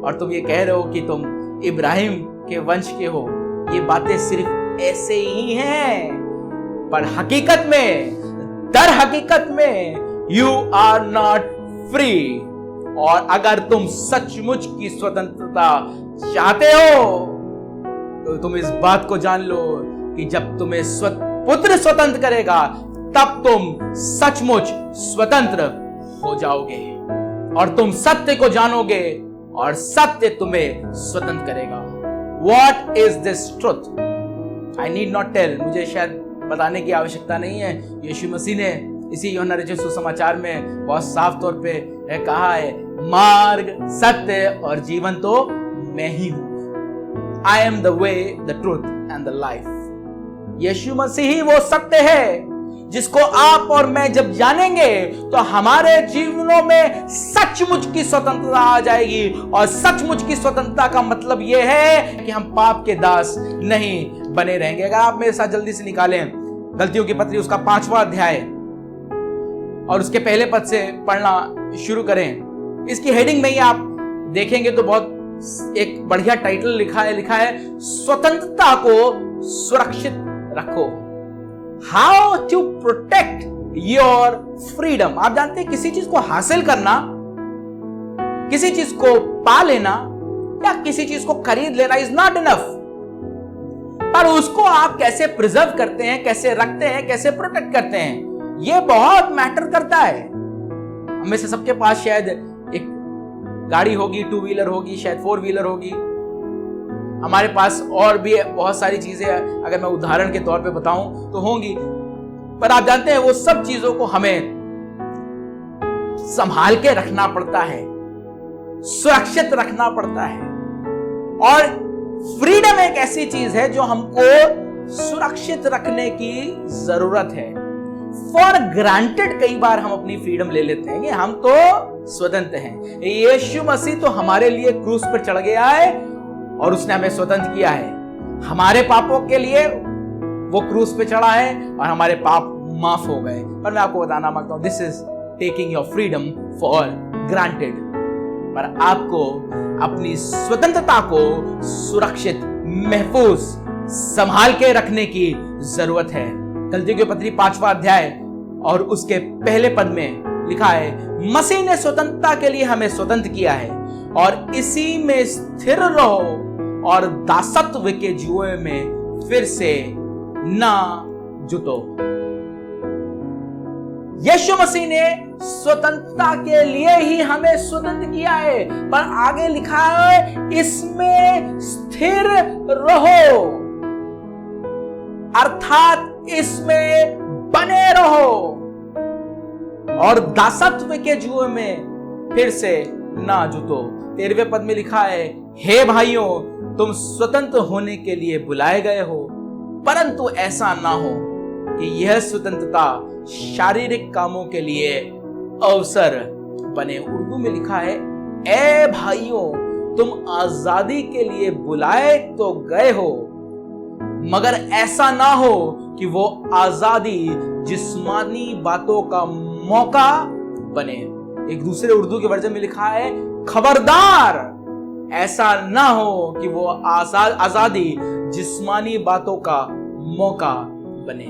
और तुम ये कह रहे हो कि तुम इब्राहिम के वंश के हो। ये बातें सिर्फ ऐसे ही हैं, पर हकीकत में, दर हकीकत में यू आर नॉट फ्री। और अगर तुम सचमुच की स्वतंत्रता चाहते हो तो तुम इस बात को जान लो कि जब तुम्हें पुत्र स्वतंत्र करेगा, तब तुम सचमुच स्वतंत्र हो जाओगे और तुम सत्य को जानोगे और सत्य तुम्हें स्वतंत्र करेगा। What is this truth? I need not tell, मुझे शायद बताने की आवश्यकता नहीं है। यीशु मसीह ने इसी यूहन्ना रचित सुसमाचार में बहुत साफ तौर पे कहा है, मार्ग, सत्य और जीवन तो मैं ही हूं। I am the way, the truth and the life. यीशु मसीह ही वो सत्य है जिसको आप और मैं जब जानेंगे तो हमारे जीवनों में सचमुच की स्वतंत्रता आ जाएगी। और सचमुच की स्वतंत्रता का मतलब यह है कि हम पाप के दास नहीं बने रहेंगे। अगर आप मेरे साथ जल्दी से निकालें गलतियों की पत्री उसका 5वां अध्याय और उसके पहले पद से पढ़ना शुरू करें। इसकी हेडिंग में ही आप देखेंगे तो बहुत एक बढ़िया टाइटल लिखा है स्वतंत्रता को सुरक्षित रखो। How to protect your freedom. आप जानते हैं किसी चीज को हासिल करना, किसी चीज को पा लेना या किसी चीज को खरीद लेना इज नॉट इनफ, पर उसको आप कैसे प्रिजर्व करते हैं, कैसे रखते हैं, कैसे प्रोटेक्ट करते हैं, यह बहुत मैटर करता है। हमें से सबके पास शायद एक गाड़ी होगी, 2 व्हीलर होगी, शायद 4 व्हीलर होगी। हमारे पास और भी बहुत सारी चीजें अगर मैं उदाहरण के तौर पे बताऊं तो होंगी, पर आप जानते हैं वो सब चीजों को हमें संभाल के रखना पड़ता है, सुरक्षित रखना पड़ता है। और फ्रीडम एक ऐसी चीज है जो हमको सुरक्षित रखने की जरूरत है। फॉर ग्रांटेड कई बार हम अपनी फ्रीडम ले लेते हैं कि हम तो स्वतंत्र हैं। यीशु मसीह तो हमारे लिए क्रूस पर चढ़ गया है और उसने हमें स्वतंत्र किया है। हमारे पापों के लिए वो क्रूस पे चढ़ा है और हमारे पाप माफ हो गए। पर मैं आपको बताना मांगता हूं, this is taking your freedom for granted. पर आपको अपनी स्वतंत्रता को सुरक्षित, महफूज, संभाल के रखने की जरूरत है। गलतियों की पत्री 5वां अध्याय और उसके पहले पद में लिखा है, मसीह ने स्वतंत्रता के लिए हमें स्वतंत्र किया है और इसी में स्थिर रहो और दासत्व के जुए में फिर से ना जुटो। यीशु मसीह ने स्वतंत्रता के लिए ही हमें स्वतंत्र किया है, पर आगे लिखा है इसमें स्थिर रहो, अर्थात इसमें बने रहो और दासत्व के जुए में फिर से ना जुतो। 13वें पद में लिखा है, हे भाइयों, तुम स्वतंत्र होने के लिए बुलाए गए हो, परंतु ऐसा ना हो कि यह स्वतंत्रता शारीरिक कामों के लिए अवसर बने। उर्दू में लिखा है, ए भाइयों, तुम आजादी के लिए बुलाए तो गए हो, मगर ऐसा ना हो कि वो आजादी जिस्मानी बातों का मौका बने। एक दूसरे उर्दू के वर्जन में लिखा है, खबरदार, ऐसा ना हो कि वो आजादी जिस्मानी बातों का मौका बने।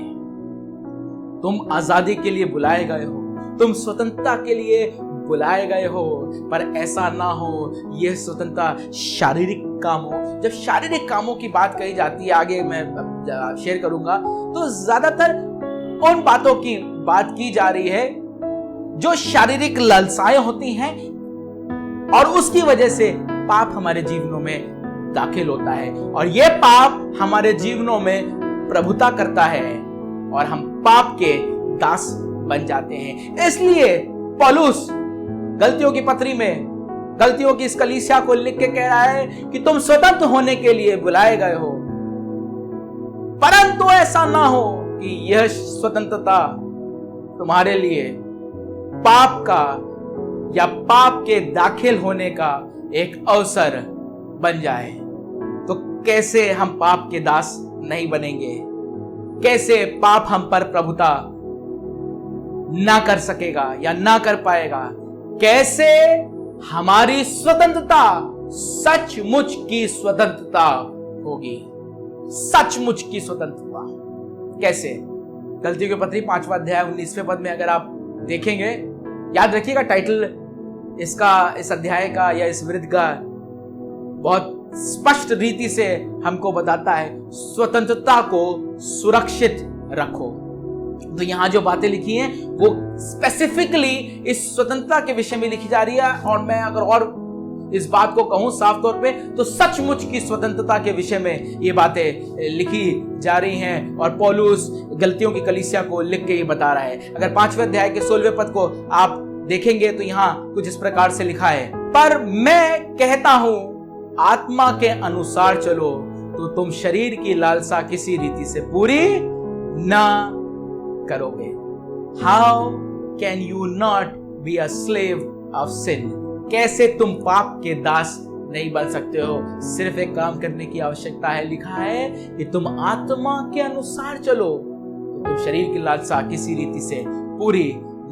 तुम आजादी के लिए बुलाए गए हो, तुम स्वतंत्रता के लिए बुलाए गए हो, पर ऐसा ना हो यह स्वतंत्रता शारीरिक काम हो। जब शारीरिक कामों की बात कही जाती है, आगे मैं शेयर करूंगा, तो ज्यादातर उन बातों की बात की जा रही है जो शारीरिक लालसाएं होती हैं और उसकी वजह से पाप हमारे जीवनों में दाखिल होता है और यह पाप हमारे जीवनों में प्रभुता करता है और हम पाप के दास बन जाते हैं। इसलिए पौलुस गलतियों की पत्री में गलतियों की इस कलीसिया को लिख के कह रहा है कि तुम स्वतंत्र होने के लिए बुलाए गए हो, परंतु ऐसा ना हो कि यह स्वतंत्रता तुम्हारे लिए पाप का या पाप के दाखिल होने का एक अवसर बन जाए। तो कैसे हम पाप के दास नहीं बनेंगे? कैसे पाप हम पर प्रभुता ना कर सकेगा या ना कर पाएगा? कैसे हमारी स्वतंत्रता सचमुच की स्वतंत्रता होगी? सचमुच की स्वतंत्रता कैसे? गलतियों की पत्री 5वां अध्याय 19वें पद में अगर आप देखेंगे, याद रखिएगा टाइटल इसका, इस अध्याय का या इस वृत्त का बहुत स्पष्ट रीति से हमको बताता है, स्वतंत्रता को सुरक्षित रखो। तो यहां जो बातें लिखी हैं वो स्पेसिफिकली इस स्वतंत्रता के विषय में लिखी जा रही है और मैं अगर और इस बात को कहूं साफ तौर पे तो सचमुच की स्वतंत्रता के विषय में ये बातें लिखी जा रही हैं और पौलुस गलतियों की कलीसिया को लिख के ये बता रहा है। अगर 5वें अध्याय के 16वें पद को आप देखेंगे तो यहां कुछ इस प्रकार से लिखा है, पर मैं कहता हूं आत्मा के अनुसार चलो तो तुम शरीर की लालसा किसी रीति से पूरी ना करोगे। How can you not be a slave of sin? कैसे तुम पाप के दास नहीं बन सकते हो? सिर्फ एक काम करने की आवश्यकता है। लिखा है कि तुम आत्मा के अनुसार चलो तो तुम शरीर की लालसा किसी रीति से पूरी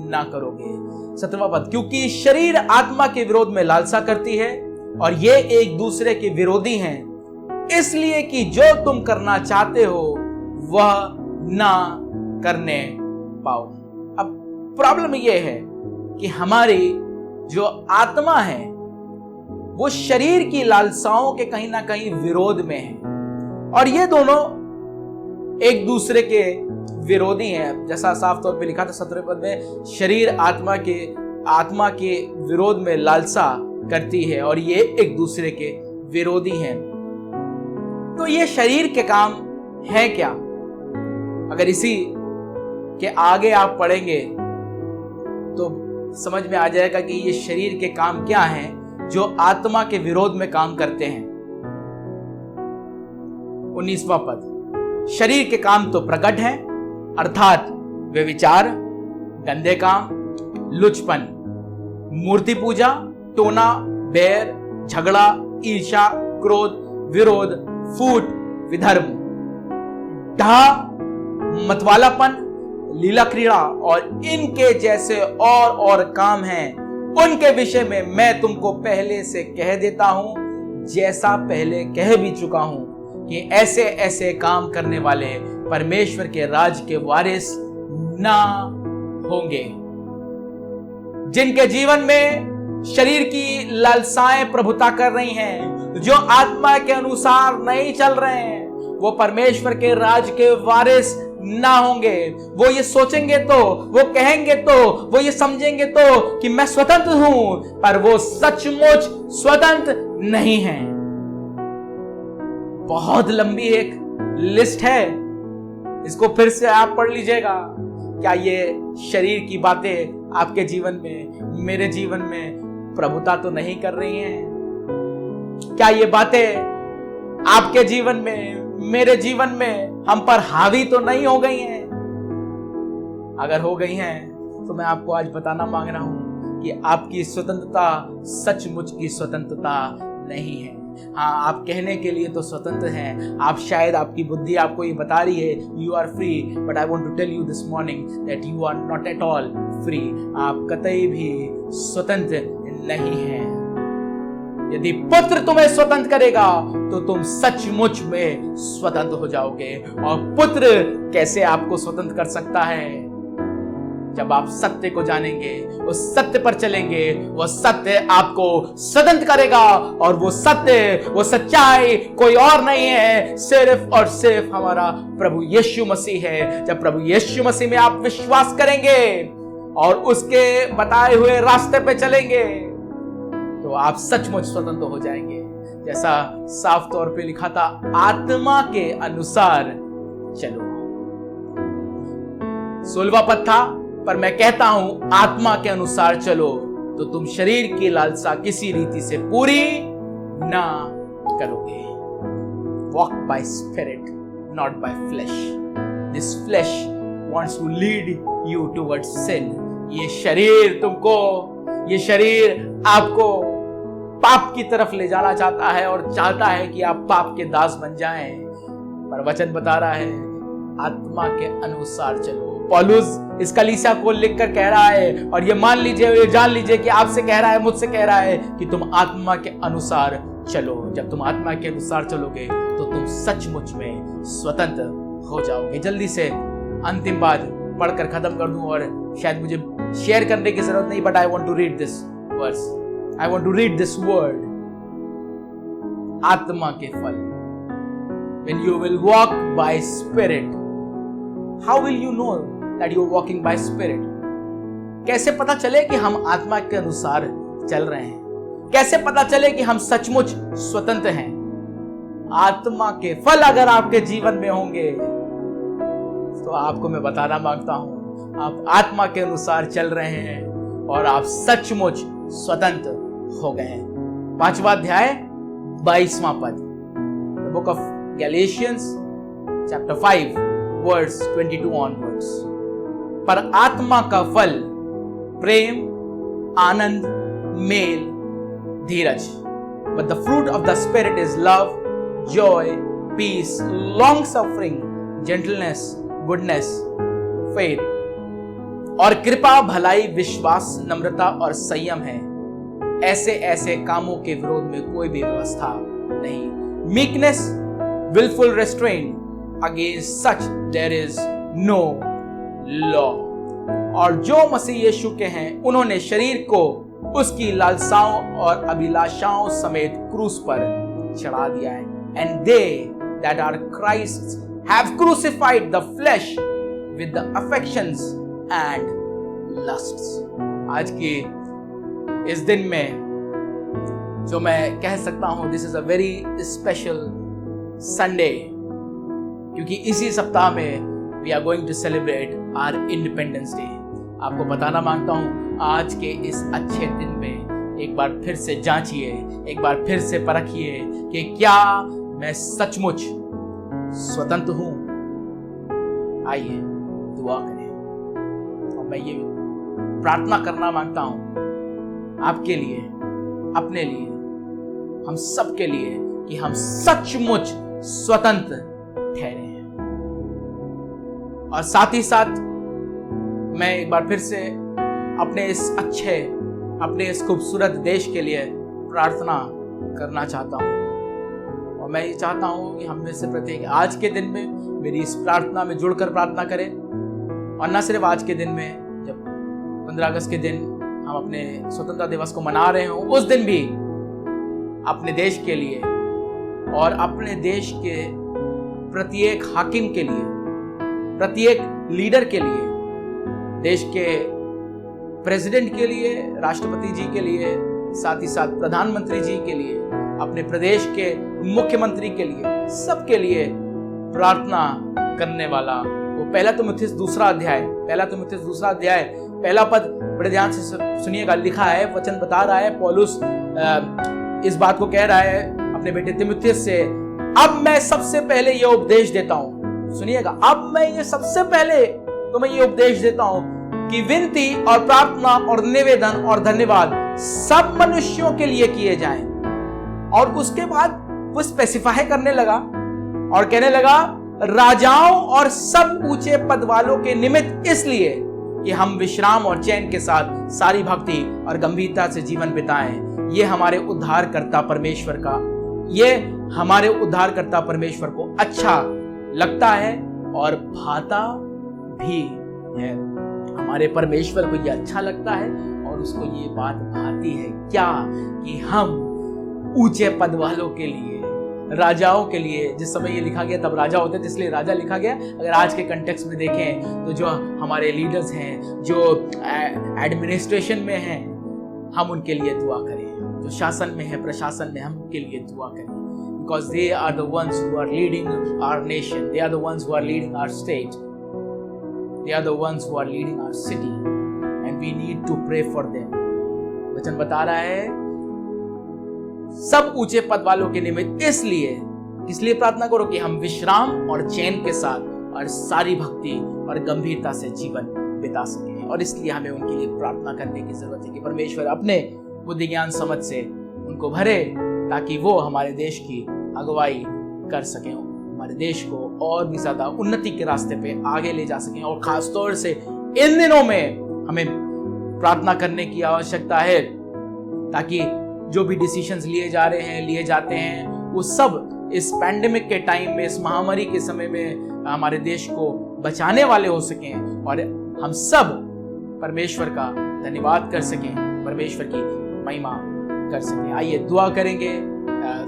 ना करोगे। 17वां पद, क्योंकि शरीर आत्मा के विरोध में लालसा करती है और ये एक दूसरे के विरोधी हैं, इसलिए कि जो तुम करना चाहते हो वह ना करने पाओ। अब प्रॉब्लम यह है कि हमारी जो आत्मा है वो शरीर की लालसाओं के कहीं ना कहीं विरोध में है और ये दोनों एक दूसरे के विरोधी हैं। जैसा साफ तौर पे लिखा था 17वें पद में, शरीर आत्मा के विरोध में लालसा करती है और ये एक दूसरे के विरोधी हैं। तो ये शरीर के काम है क्या? अगर इसी के आगे आप पढ़ेंगे तो समझ में आ जाएगा कि ये शरीर के काम क्या हैं जो आत्मा के विरोध में काम करते हैं। 19वां पद, शरीर के काम तो प्रकट हैं, अर्थात वे विचार, गंदे काम, लुचपन, मूर्ति पूजा, टोना, बैर, झगड़ा, ईर्ष्या, क्रोध, विरोध, फूट, विधर्म, ढा, मतवालापन, लीला क्रीड़ा और इनके जैसे और काम हैं। उनके विषय में मैं तुमको पहले से कह देता हूं, जैसा पहले कह भी चुका हूं, कि ऐसे ऐसे काम करने वाले परमेश्वर के राज के वारिस ना होंगे। जिनके जीवन में शरीर की लालसाएं प्रभुता कर रही हैं, जो आत्मा के अनुसार नहीं चल रहे हैं, वो परमेश्वर के राज के वारिस ना होंगे। वो ये सोचेंगे तो, वो कहेंगे तो, वो ये समझेंगे तो कि मैं स्वतंत्र हूं, पर वो सचमुच स्वतंत्र नहीं हैं। बहुत लंबी एक लिस्ट है, इसको फिर से आप पढ़ लीजिएगा। क्या ये शरीर की बातें आपके जीवन में, मेरे जीवन में प्रभुता तो नहीं कर रही हैं? क्या ये बातें आपके जीवन में, मेरे जीवन में हम पर हावी तो नहीं हो गई हैं? अगर हो गई हैं तो मैं आपको आज बताना मांग रहा हूं कि आपकी स्वतंत्रता सचमुच की स्वतंत्रता नहीं है। हाँ, आप कहने के लिए तो स्वतंत्र हैं, आप शायद आपकी बुद्धि आपको ये बता रही है you are free, but I want to tell you this morning that you are not at all free. आप कतई भी स्वतंत्र नहीं हैं। यदि पुत्र तुम्हें स्वतंत्र करेगा तो तुम सचमुच में स्वतंत्र हो जाओगे। और पुत्र कैसे आपको स्वतंत्र कर सकता है? जब आप सत्य को जानेंगे, उस सत्य पर चलेंगे, वो सत्य आपको स्वतंत्र करेगा। और वो सत्य, वो सच्चाई कोई और नहीं है, सिर्फ और सिर्फ हमारा प्रभु यीशु मसीह है। जब प्रभु यीशु मसीह में आप विश्वास करेंगे और उसके बताए हुए रास्ते पे चलेंगे तो आप सचमुच स्वतंत्र हो जाएंगे। जैसा साफ तौर पे लिखा था, आत्मा के अनुसार चलो। 16वां पद था, पर मैं कहता हूं आत्मा के अनुसार चलो तो तुम शरीर की लालसा किसी रीति से पूरी ना करोगे। Walk by spirit, not by flesh. This flesh wants to lead you towards sin। ये शरीर आपको पाप की तरफ ले जाना चाहता है और चाहता है कि आप पाप के दास बन जाएं। पर वचन बता रहा है आत्मा के अनुसार चलो। पौलुस इस कलीसिया को लिखकर कह रहा है, और ये मान लीजिए, ये जान लीजिए कि आपसे कह रहा है, मुझसे कह रहा है कि तुम आत्मा के अनुसार चलो। जब तुम आत्मा के अनुसार चलोगे तो तुम सचमुच में स्वतंत्र हो जाओगे। जल्दी से अंतिम बात पढ़कर खत्म कर दूं, और शायद मुझे शेयर करने की जरूरत नहीं, but I want to read this verse, I want to read this word. आत्मा के फल, when you will walk by spirit, how will you know that you are walking by spirit? कैसे पता चले कि हम आत्मा के अनुसार चल रहे हैं? कैसे पता चले कि हम सचमुच स्वतंत्र हैं? आत्मा के फल अगर आपके जीवन में होंगे तो आपको मैं बताना मांगता हूं आप आत्मा के अनुसार चल रहे हैं और आप सचमुच स्वतंत्र हो गए हैं। 5वां अध्याय 22वां पद, The book of Galatians chapter 5 verse 22 onwards। पर आत्मा का फल प्रेम, आनंद, मेल, धीरज। But the fruit of the spirit is love, joy, peace, long suffering, gentleness, goodness, faith। और कृपा, भलाई, विश्वास, नम्रता और संयम है। ऐसे ऐसे कामों के विरोध में कोई भी व्यवस्था नहीं। Meekness, willful restraint, against such there is no law। और जो मसीह यीशु के हैं उन्होंने शरीर को उसकी लालसाओं और अभिलाषाओं समेत क्रूस पर चढ़ा दिया है। And they that are Christ's have crucified the flesh with the affections and lusts। आज के इस दिन में जो मैं कह सकता हूं this is a very special Sunday, क्योंकि इसी सप्ताह में we are going to celebrate our independence day. आपको बताना मांगता हूं आज के इस अच्छे दिन में एक बार फिर से जांचिए, एक बार फिर से परखिए कि क्या मैं सचमुच स्वतंत्र हूं। आइए दुआ करें, और मैं ये प्रार्थना करना मांगता हूं आपके लिए, अपने लिए, हम सब के लिए कि हम सचमुच स्वतंत्र ठहरे हैं। और साथ ही साथ मैं एक बार फिर से अपने इस अच्छे, अपने इस खूबसूरत देश के लिए प्रार्थना करना चाहता हूं। और मैं ये चाहता हूं कि हम में से प्रत्येक आज के दिन में मेरी इस प्रार्थना में जुड़कर प्रार्थना करें। और न सिर्फ आज के दिन में, जब 15 अगस्त के दिन हम अपने स्वतंत्रता दिवस को मना रहे हों, उस दिन भी अपने देश के लिए और अपने देश के प्रत्येक हाकिम के लिए, प्रत्येक लीडर के लिए, देश के प्रेसिडेंट के लिए, राष्ट्रपति जी के लिए, साथ ही साथ प्रधानमंत्री जी के लिए, अपने प्रदेश के मुख्यमंत्री के लिए, सबके लिए प्रार्थना करने वाला वो 1 तीमुथियुस 2 अध्याय पहला पद बड़े ध्यान से सुनिएगा, लिखा है, वचन बता रहा है, पौलुस इस बात को कह रहा है अपने बेटे तीमुथियुस से, अब मैं सबसे पहले ये उपदेश देता हूं, सुनिएगा, अब मैं ये सबसे पहले तुम्हें ये उपदेश देता हूं कि विनती और प्रार्थना और निवेदन और धन्यवाद सब मनुष्यों के लिए किए जाएं। और उसके बाद वो स्पेसिफाई करने लगा और कहने लगा, राजाओं और सब ऊंचे पद वालों के निमित्त, इसलिए कि हम विश्राम और चैन के साथ सारी भक्ति और गंभीरता से जीवन बिताएं। ये हमारे उद्धारकर्ता परमेश्वर का, ये हमारे उद्धारकर्ता परमेश्वर को अच्छा लगता है और भाता भी है। हमारे परमेश्वर को ये अच्छा लगता है और उसको ये बात भाती है, क्या? कि हम ऊंचे पद वालों के लिए, राजाओं के लिए, जिस समय ये लिखा गया तब राजा होते थे इसलिए राजा लिखा गया। अगर आज के कंटेक्स्ट में देखें तो जो हमारे लीडर्स हैं, जो एडमिनिस्ट्रेशन में हैं, हम उनके लिए दुआ करें। जो शासन में है, प्रशासन में, हम उनके लिए दुआ करें, because they are the ones who are leading our nation, they are the ones who are leading our state, they are the ones who are leading our city, and we need to pray for them। वचन बता रहा है सब ऊंचे पद वालों के निमित्त, इसलिए प्रार्थना करो कि हम विश्राम और चैन के साथ और सारी भक्ति और गंभीरता से जीवन बिता सकें। और इसलिए हमें उनके लिए प्रार्थना करने की जरूरत है कि परमेश्वर अपने बुद्धि ज्ञान समझ से उनको भरे, ताकि वो हमारे देश की अगुवाई कर सकें, हमारे देश को और भी ज्यादा उन्नति के रास्ते पे आगे ले जा सकें। और खासतौर से इन दिनों में हमें प्रार्थना करने की आवश्यकता है, ताकि जो भी डिसीजंस लिए जाते हैं वो सब इस पैंडेमिक के टाइम में, इस महामारी के समय में हमारे देश को बचाने वाले हो सकें और हम सब परमेश्वर का धन्यवाद कर सकें, परमेश्वर की महिमा कर सकें। आइए दुआ करेंगे।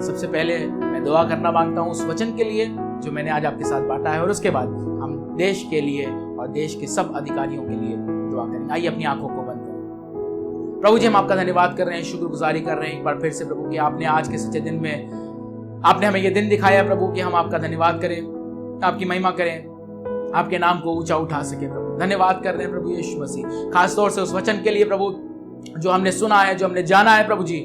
सबसे पहले मैं दुआ करना मांगता हूँ उस वचन के लिए जो मैंने आज आपके साथ बांटा है, और उसके बाद हम देश के लिए और देश के सब अधिकारियों के लिए दुआ करेंगे। आइए अपनी आंखों को बंद करें। प्रभु जी, हम आपका धन्यवाद कर रहे हैं, शुक्रगुजारी कर रहे हैं एक बार फिर से प्रभु कि आपने आज के सच्चे दिन में आपने हमें ये दिन दिखाया प्रभु कि हम आपका धन्यवाद करें, आपकी महिमा करें, आपके नाम को ऊंचा उठा सके प्रभु। धन्यवाद कर रहे हैं प्रभु यीशु मसीह, खासतौर से उस वचन के लिए प्रभु जो हमने सुना है, जो हमने जाना है प्रभु जी।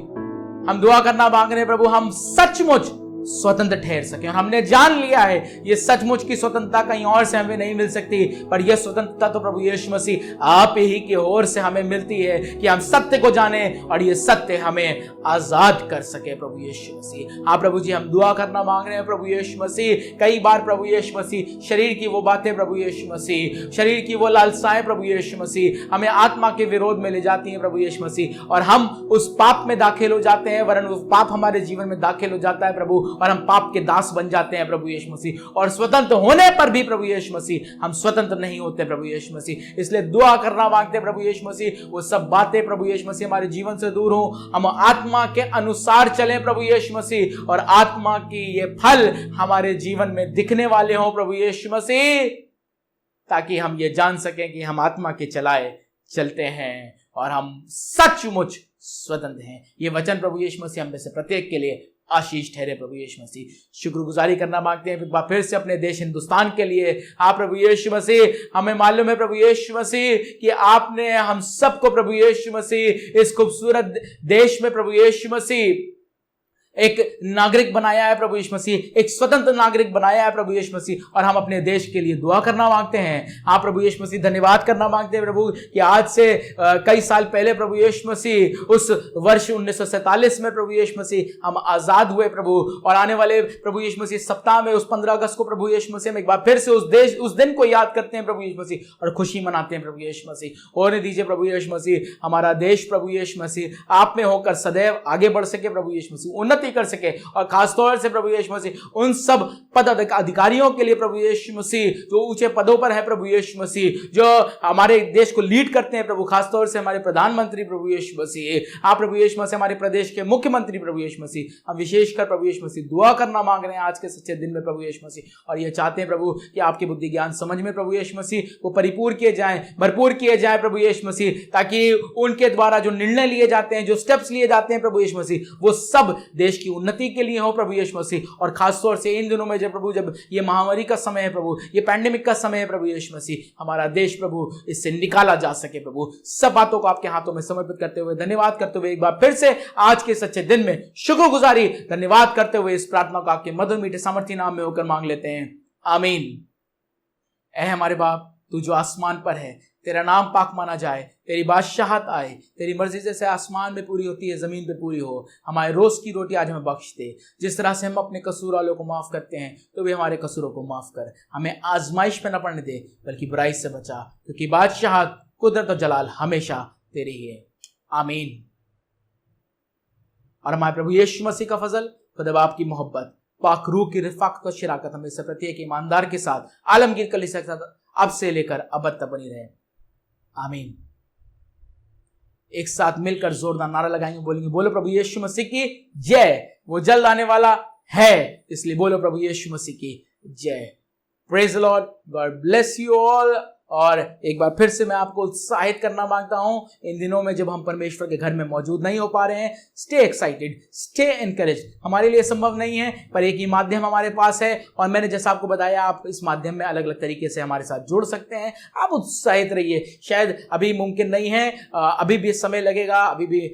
हम दुआ करना मांग रहे हैं प्रभु, हम सचमुच स्वतंत्र ठहर सके। और हमने जान लिया है ये सचमुच की स्वतंत्रता कहीं और से हमें नहीं मिल सकती, पर यह स्वतंत्रता तो प्रभु यीशु मसीह आप ही की ओर से हमें मिलती है कि हम सत्य को जाने और ये सत्य हमें आजाद कर सके प्रभु यीशु मसीह। हाँ प्रभु जी, हम दुआ करना मांग रहे हैं प्रभु यीशु मसीह। कई बार प्रभु यीशु मसीह शरीर की वो बातें प्रभु यीशु मसीह, शरीर की वो लालसाएं प्रभु यीशु मसीह हमें आत्मा के विरोध में ले जाती हैं प्रभु यीशु मसीह, और हम उस पाप में दाखिल हो जाते हैं, वरन वो पाप हमारे जीवन में दाखिल हो जाता है प्रभु, और हम पाप के दास बन जाते हैं प्रभु यीशु मसीह। और स्वतंत्र होने पर भी प्रभु यीशु मसीह हम स्वतंत्र नहीं होते प्रभु यीशु मसीह। इसलिए दुआ करना मांगते हैं प्रभु यीशु मसीह, वो सब बातें प्रभु यीशु मसीह हमारे जीवन से दूर हो, हम आत्मा के अनुसार चलें प्रभु यीशु मसीह, और आत्मा की ये फल हमारे जीवन में दिखने वाले हों प्रभु यीशु मसीह, ताकि हम ये जान सकें कि हम आत्मा के चलाए चलते हैं और हम सचमुच स्वतंत्र हैं। ये वचन प्रभु यीशु मसीह हम में से प्रत्येक के लिए आशीष ठहरे प्रभु यीशु मसीह। शुक्रगुजारी करना मांगते हैं एक बार फिर से अपने देश हिंदुस्तान के लिए। हाँ प्रभु यीशु मसीह, हमें मालूम है प्रभु यीशु मसीह कि आपने हम सबको प्रभु यीशु मसीह इस खूबसूरत देश में प्रभु यीशु मसीह एक नागरिक बनाया है प्रभु यीशु मसीह, एक स्वतंत्र नागरिक बनाया है प्रभु यीशु मसीह, और हम अपने देश के लिए दुआ करना मांगते हैं। हाँ प्रभु यीशु मसीह, धन्यवाद करना मांगते हैं प्रभु कि आज से कई साल पहले प्रभु यीशु मसीह उस वर्ष 1947 में प्रभु यीशु मसीह हम आजाद हुए प्रभु, और आने वाले प्रभु यीशु मसीह सप्ताह में उस 15 अगस्त को प्रभु यीशु मसीह हम एक बार फिर से उस दिन को याद करते हैं प्रभु यीशु मसीह और खुशी मनाते हैं प्रभु यीशु मसीह। होने दीजिए प्रभु यीशु मसीह हमारा देश प्रभु यीशु मसीह आप में होकर सदैव आगे बढ़ सके प्रभु यीशु मसीह, उन्नति कर सके, और खासतौर से प्रभु यीशु मसीह उन सब पद अधिकारियों के लिए प्रभु यीशु मसीह जो ऊंचे पदों पर है प्रभु यीशु मसीह, जो हमारे देश को लीड करते हैं प्रभु, खासतौर से हमारे प्रधानमंत्री प्रभु यीशु मसीह, आप प्रभु यीशु मसीह हमारे प्रदेश के मुख्यमंत्री प्रभु यीशु मसीह, हम विशेषकर प्रभु यीशु मसीह दुआ करना मांग रहे हैं आज के सच्चे दिन में प्रभु यीशु मसीह, और ये चाहते हैं प्रभु कि आपकी बुद्धि ज्ञान समझ में प्रभु यीशु मसीह वो परिपूर्ण किए जाएं, भरपूर किए जाएं प्रभु यीशु मसीह, ताकि उनके द्वारा जो निर्णय लिए जाते हैं, जो स्टेप्स लिए जाते हैं प्रभु यीशु मसीह, वो सब देश देश की उन्नति के लिए हो प्रभु यीशु मसीह। और खासतौर से इन दिनों में जब प्रभु जब ये महामारी का समय है प्रभु, ये पैंडेमिक का समय है प्रभु यीशु मसीह, हमारा देश प्रभु इससे निकाला जा सके प्रभु। सब बातों को आपके हाथों में समर्पित करते हुए, धन्यवाद करते हुए, एक बार फिर से आज के सच्चे दिन में शुक्रगुजारी धन्यवाद करते हुए इस प्रार्थना को आपके मधुर मीठे सामर्थ्य नाम में होकर मांग लेते हैं, आमीन। ऐ हमारे बाप, तू जो आसमान पर है, तेरा नाम पाक माना जाए, तेरी बादशाहत आए, तेरी मर्जी जैसे आसमान में पूरी होती है जमीन पे पूरी हो। हमारे रोज की रोटी आज हमें बख्श दे, जिस तरह से हम अपने कसूर वालों को माफ करते हैं तो भी हमारे कसूरों को माफ कर। हमें आजमाइश में न पड़ने दे बल्कि बुराई से बचा, क्योंकि बादशाहत, कुदरत और जलाल हमेशा तेरी ही है, आमीन। और हमारे प्रभु यीशु मसीह का फजल, खुदा बाप की मोहब्बत, पाक रूह की रिफाकत और शराकत हमें से प्रत्येक ईमानदार के साथ आलमगीर कलीसिया के साथ अब से लेकर अब तक बनी रहे, आमीन। एक साथ मिलकर जोरदार नारा लगाएंगे, बोलेंगे बोलो प्रभु यीशु मसीह की जय। वो जल्द आने वाला है, इसलिए बोलो प्रभु यीशु मसीह की जय। Praise the Lord, God bless you all. और एक बार फिर से मैं आपको उत्साहित करना मांगता हूं, इन दिनों में जब हम परमेश्वर के घर में मौजूद नहीं हो पा रहे हैं, स्टे एक्साइटेड, स्टे एनकरेज। हमारे लिए संभव नहीं है, पर एक ही माध्यम हमारे पास है, और मैंने जैसा आपको बताया, आप इस माध्यम में अलग अलग तरीके से हमारे साथ जुड़ सकते हैं। आप उत्साहित रहिए। शायद अभी मुमकिन नहीं है, अभी भी समय लगेगा, अभी भी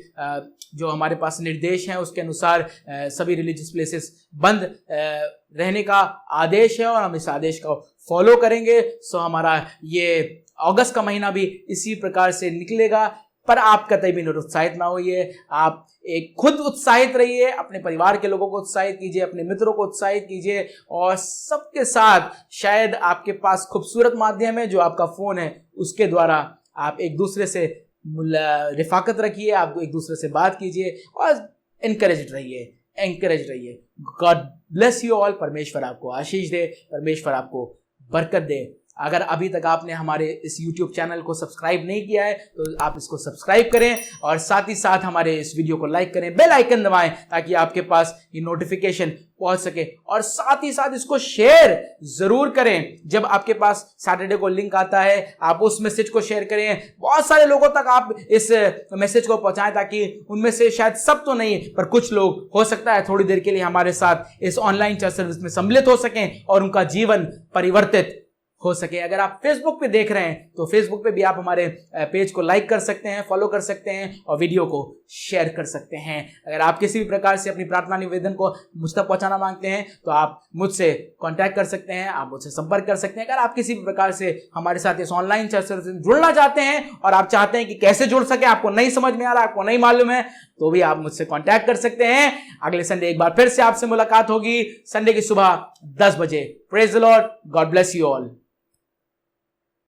जो हमारे पास निर्देश हैं उसके अनुसार सभी रिलीजियस प्लेसेस बंद रहने का आदेश है, और हम इस आदेश को फॉलो करेंगे। सो हमारा ये अगस्त का महीना भी इसी प्रकार से निकलेगा। पर आप कतई भी निरुत्साहित ना होइए, आप एक खुद उत्साहित रहिए, अपने परिवार के लोगों को उत्साहित कीजिए, अपने मित्रों को उत्साहित कीजिए, और सबके साथ शायद आपके पास खूबसूरत माध्यम है जो आपका फोन है, उसके द्वारा आप एक दूसरे से रिफाकत रखिए, आप एक दूसरे से बात कीजिए और एनकरेज रहिए। God bless you all. परमेश्वर आपको आशीष दे, परमेश्वर आपको बरकत दे। अगर अभी तक आपने हमारे इस YouTube चैनल को सब्सक्राइब नहीं किया है तो आप इसको सब्सक्राइब करें, और साथ ही साथ हमारे इस वीडियो को लाइक करें, बेल आइकन दबाएं ताकि आपके पास ये नोटिफिकेशन पहुंच सके, और साथ ही साथ इसको शेयर जरूर करें। जब आपके पास सैटरडे को लिंक आता है, आप उस मैसेज को शेयर करें, बहुत सारे लोगों तक आप इस मैसेज को पहुंचाएं, ताकि उनमें से शायद सब तो नहीं पर कुछ लोग हो सकता है थोड़ी देर के लिए हमारे साथ इस ऑनलाइन चर्च सर्विस में सम्मिलित हो सकें और उनका जीवन परिवर्तित हो सके। अगर आप फेसबुक पे देख रहे हैं तो फेसबुक पे भी आप हमारे पेज को लाइक कर सकते हैं, फॉलो कर सकते हैं और वीडियो को शेयर कर सकते हैं। अगर आप किसी भी प्रकार से अपनी प्रार्थना निवेदन को मुझ तक पहुंचाना मांगते हैं तो आप मुझसे कांटेक्ट कर सकते हैं, आप मुझसे संपर्क कर सकते हैं। अगर आप किसी भी प्रकार से हमारे साथ इस ऑनलाइन चर्च सर्विस में जुड़ना चाहते हैं और आप चाहते हैं कि कैसे जुड़ सके, आपको नहीं समझ में आ रहा, आपको नहीं मालूम है, तो भी आप मुझसे कांटेक्ट कर सकते हैं। अगले संडे एक बार फिर से आपसे मुलाकात होगी, संडे की सुबह 10 बजे। Praise the Lord, God bless you all.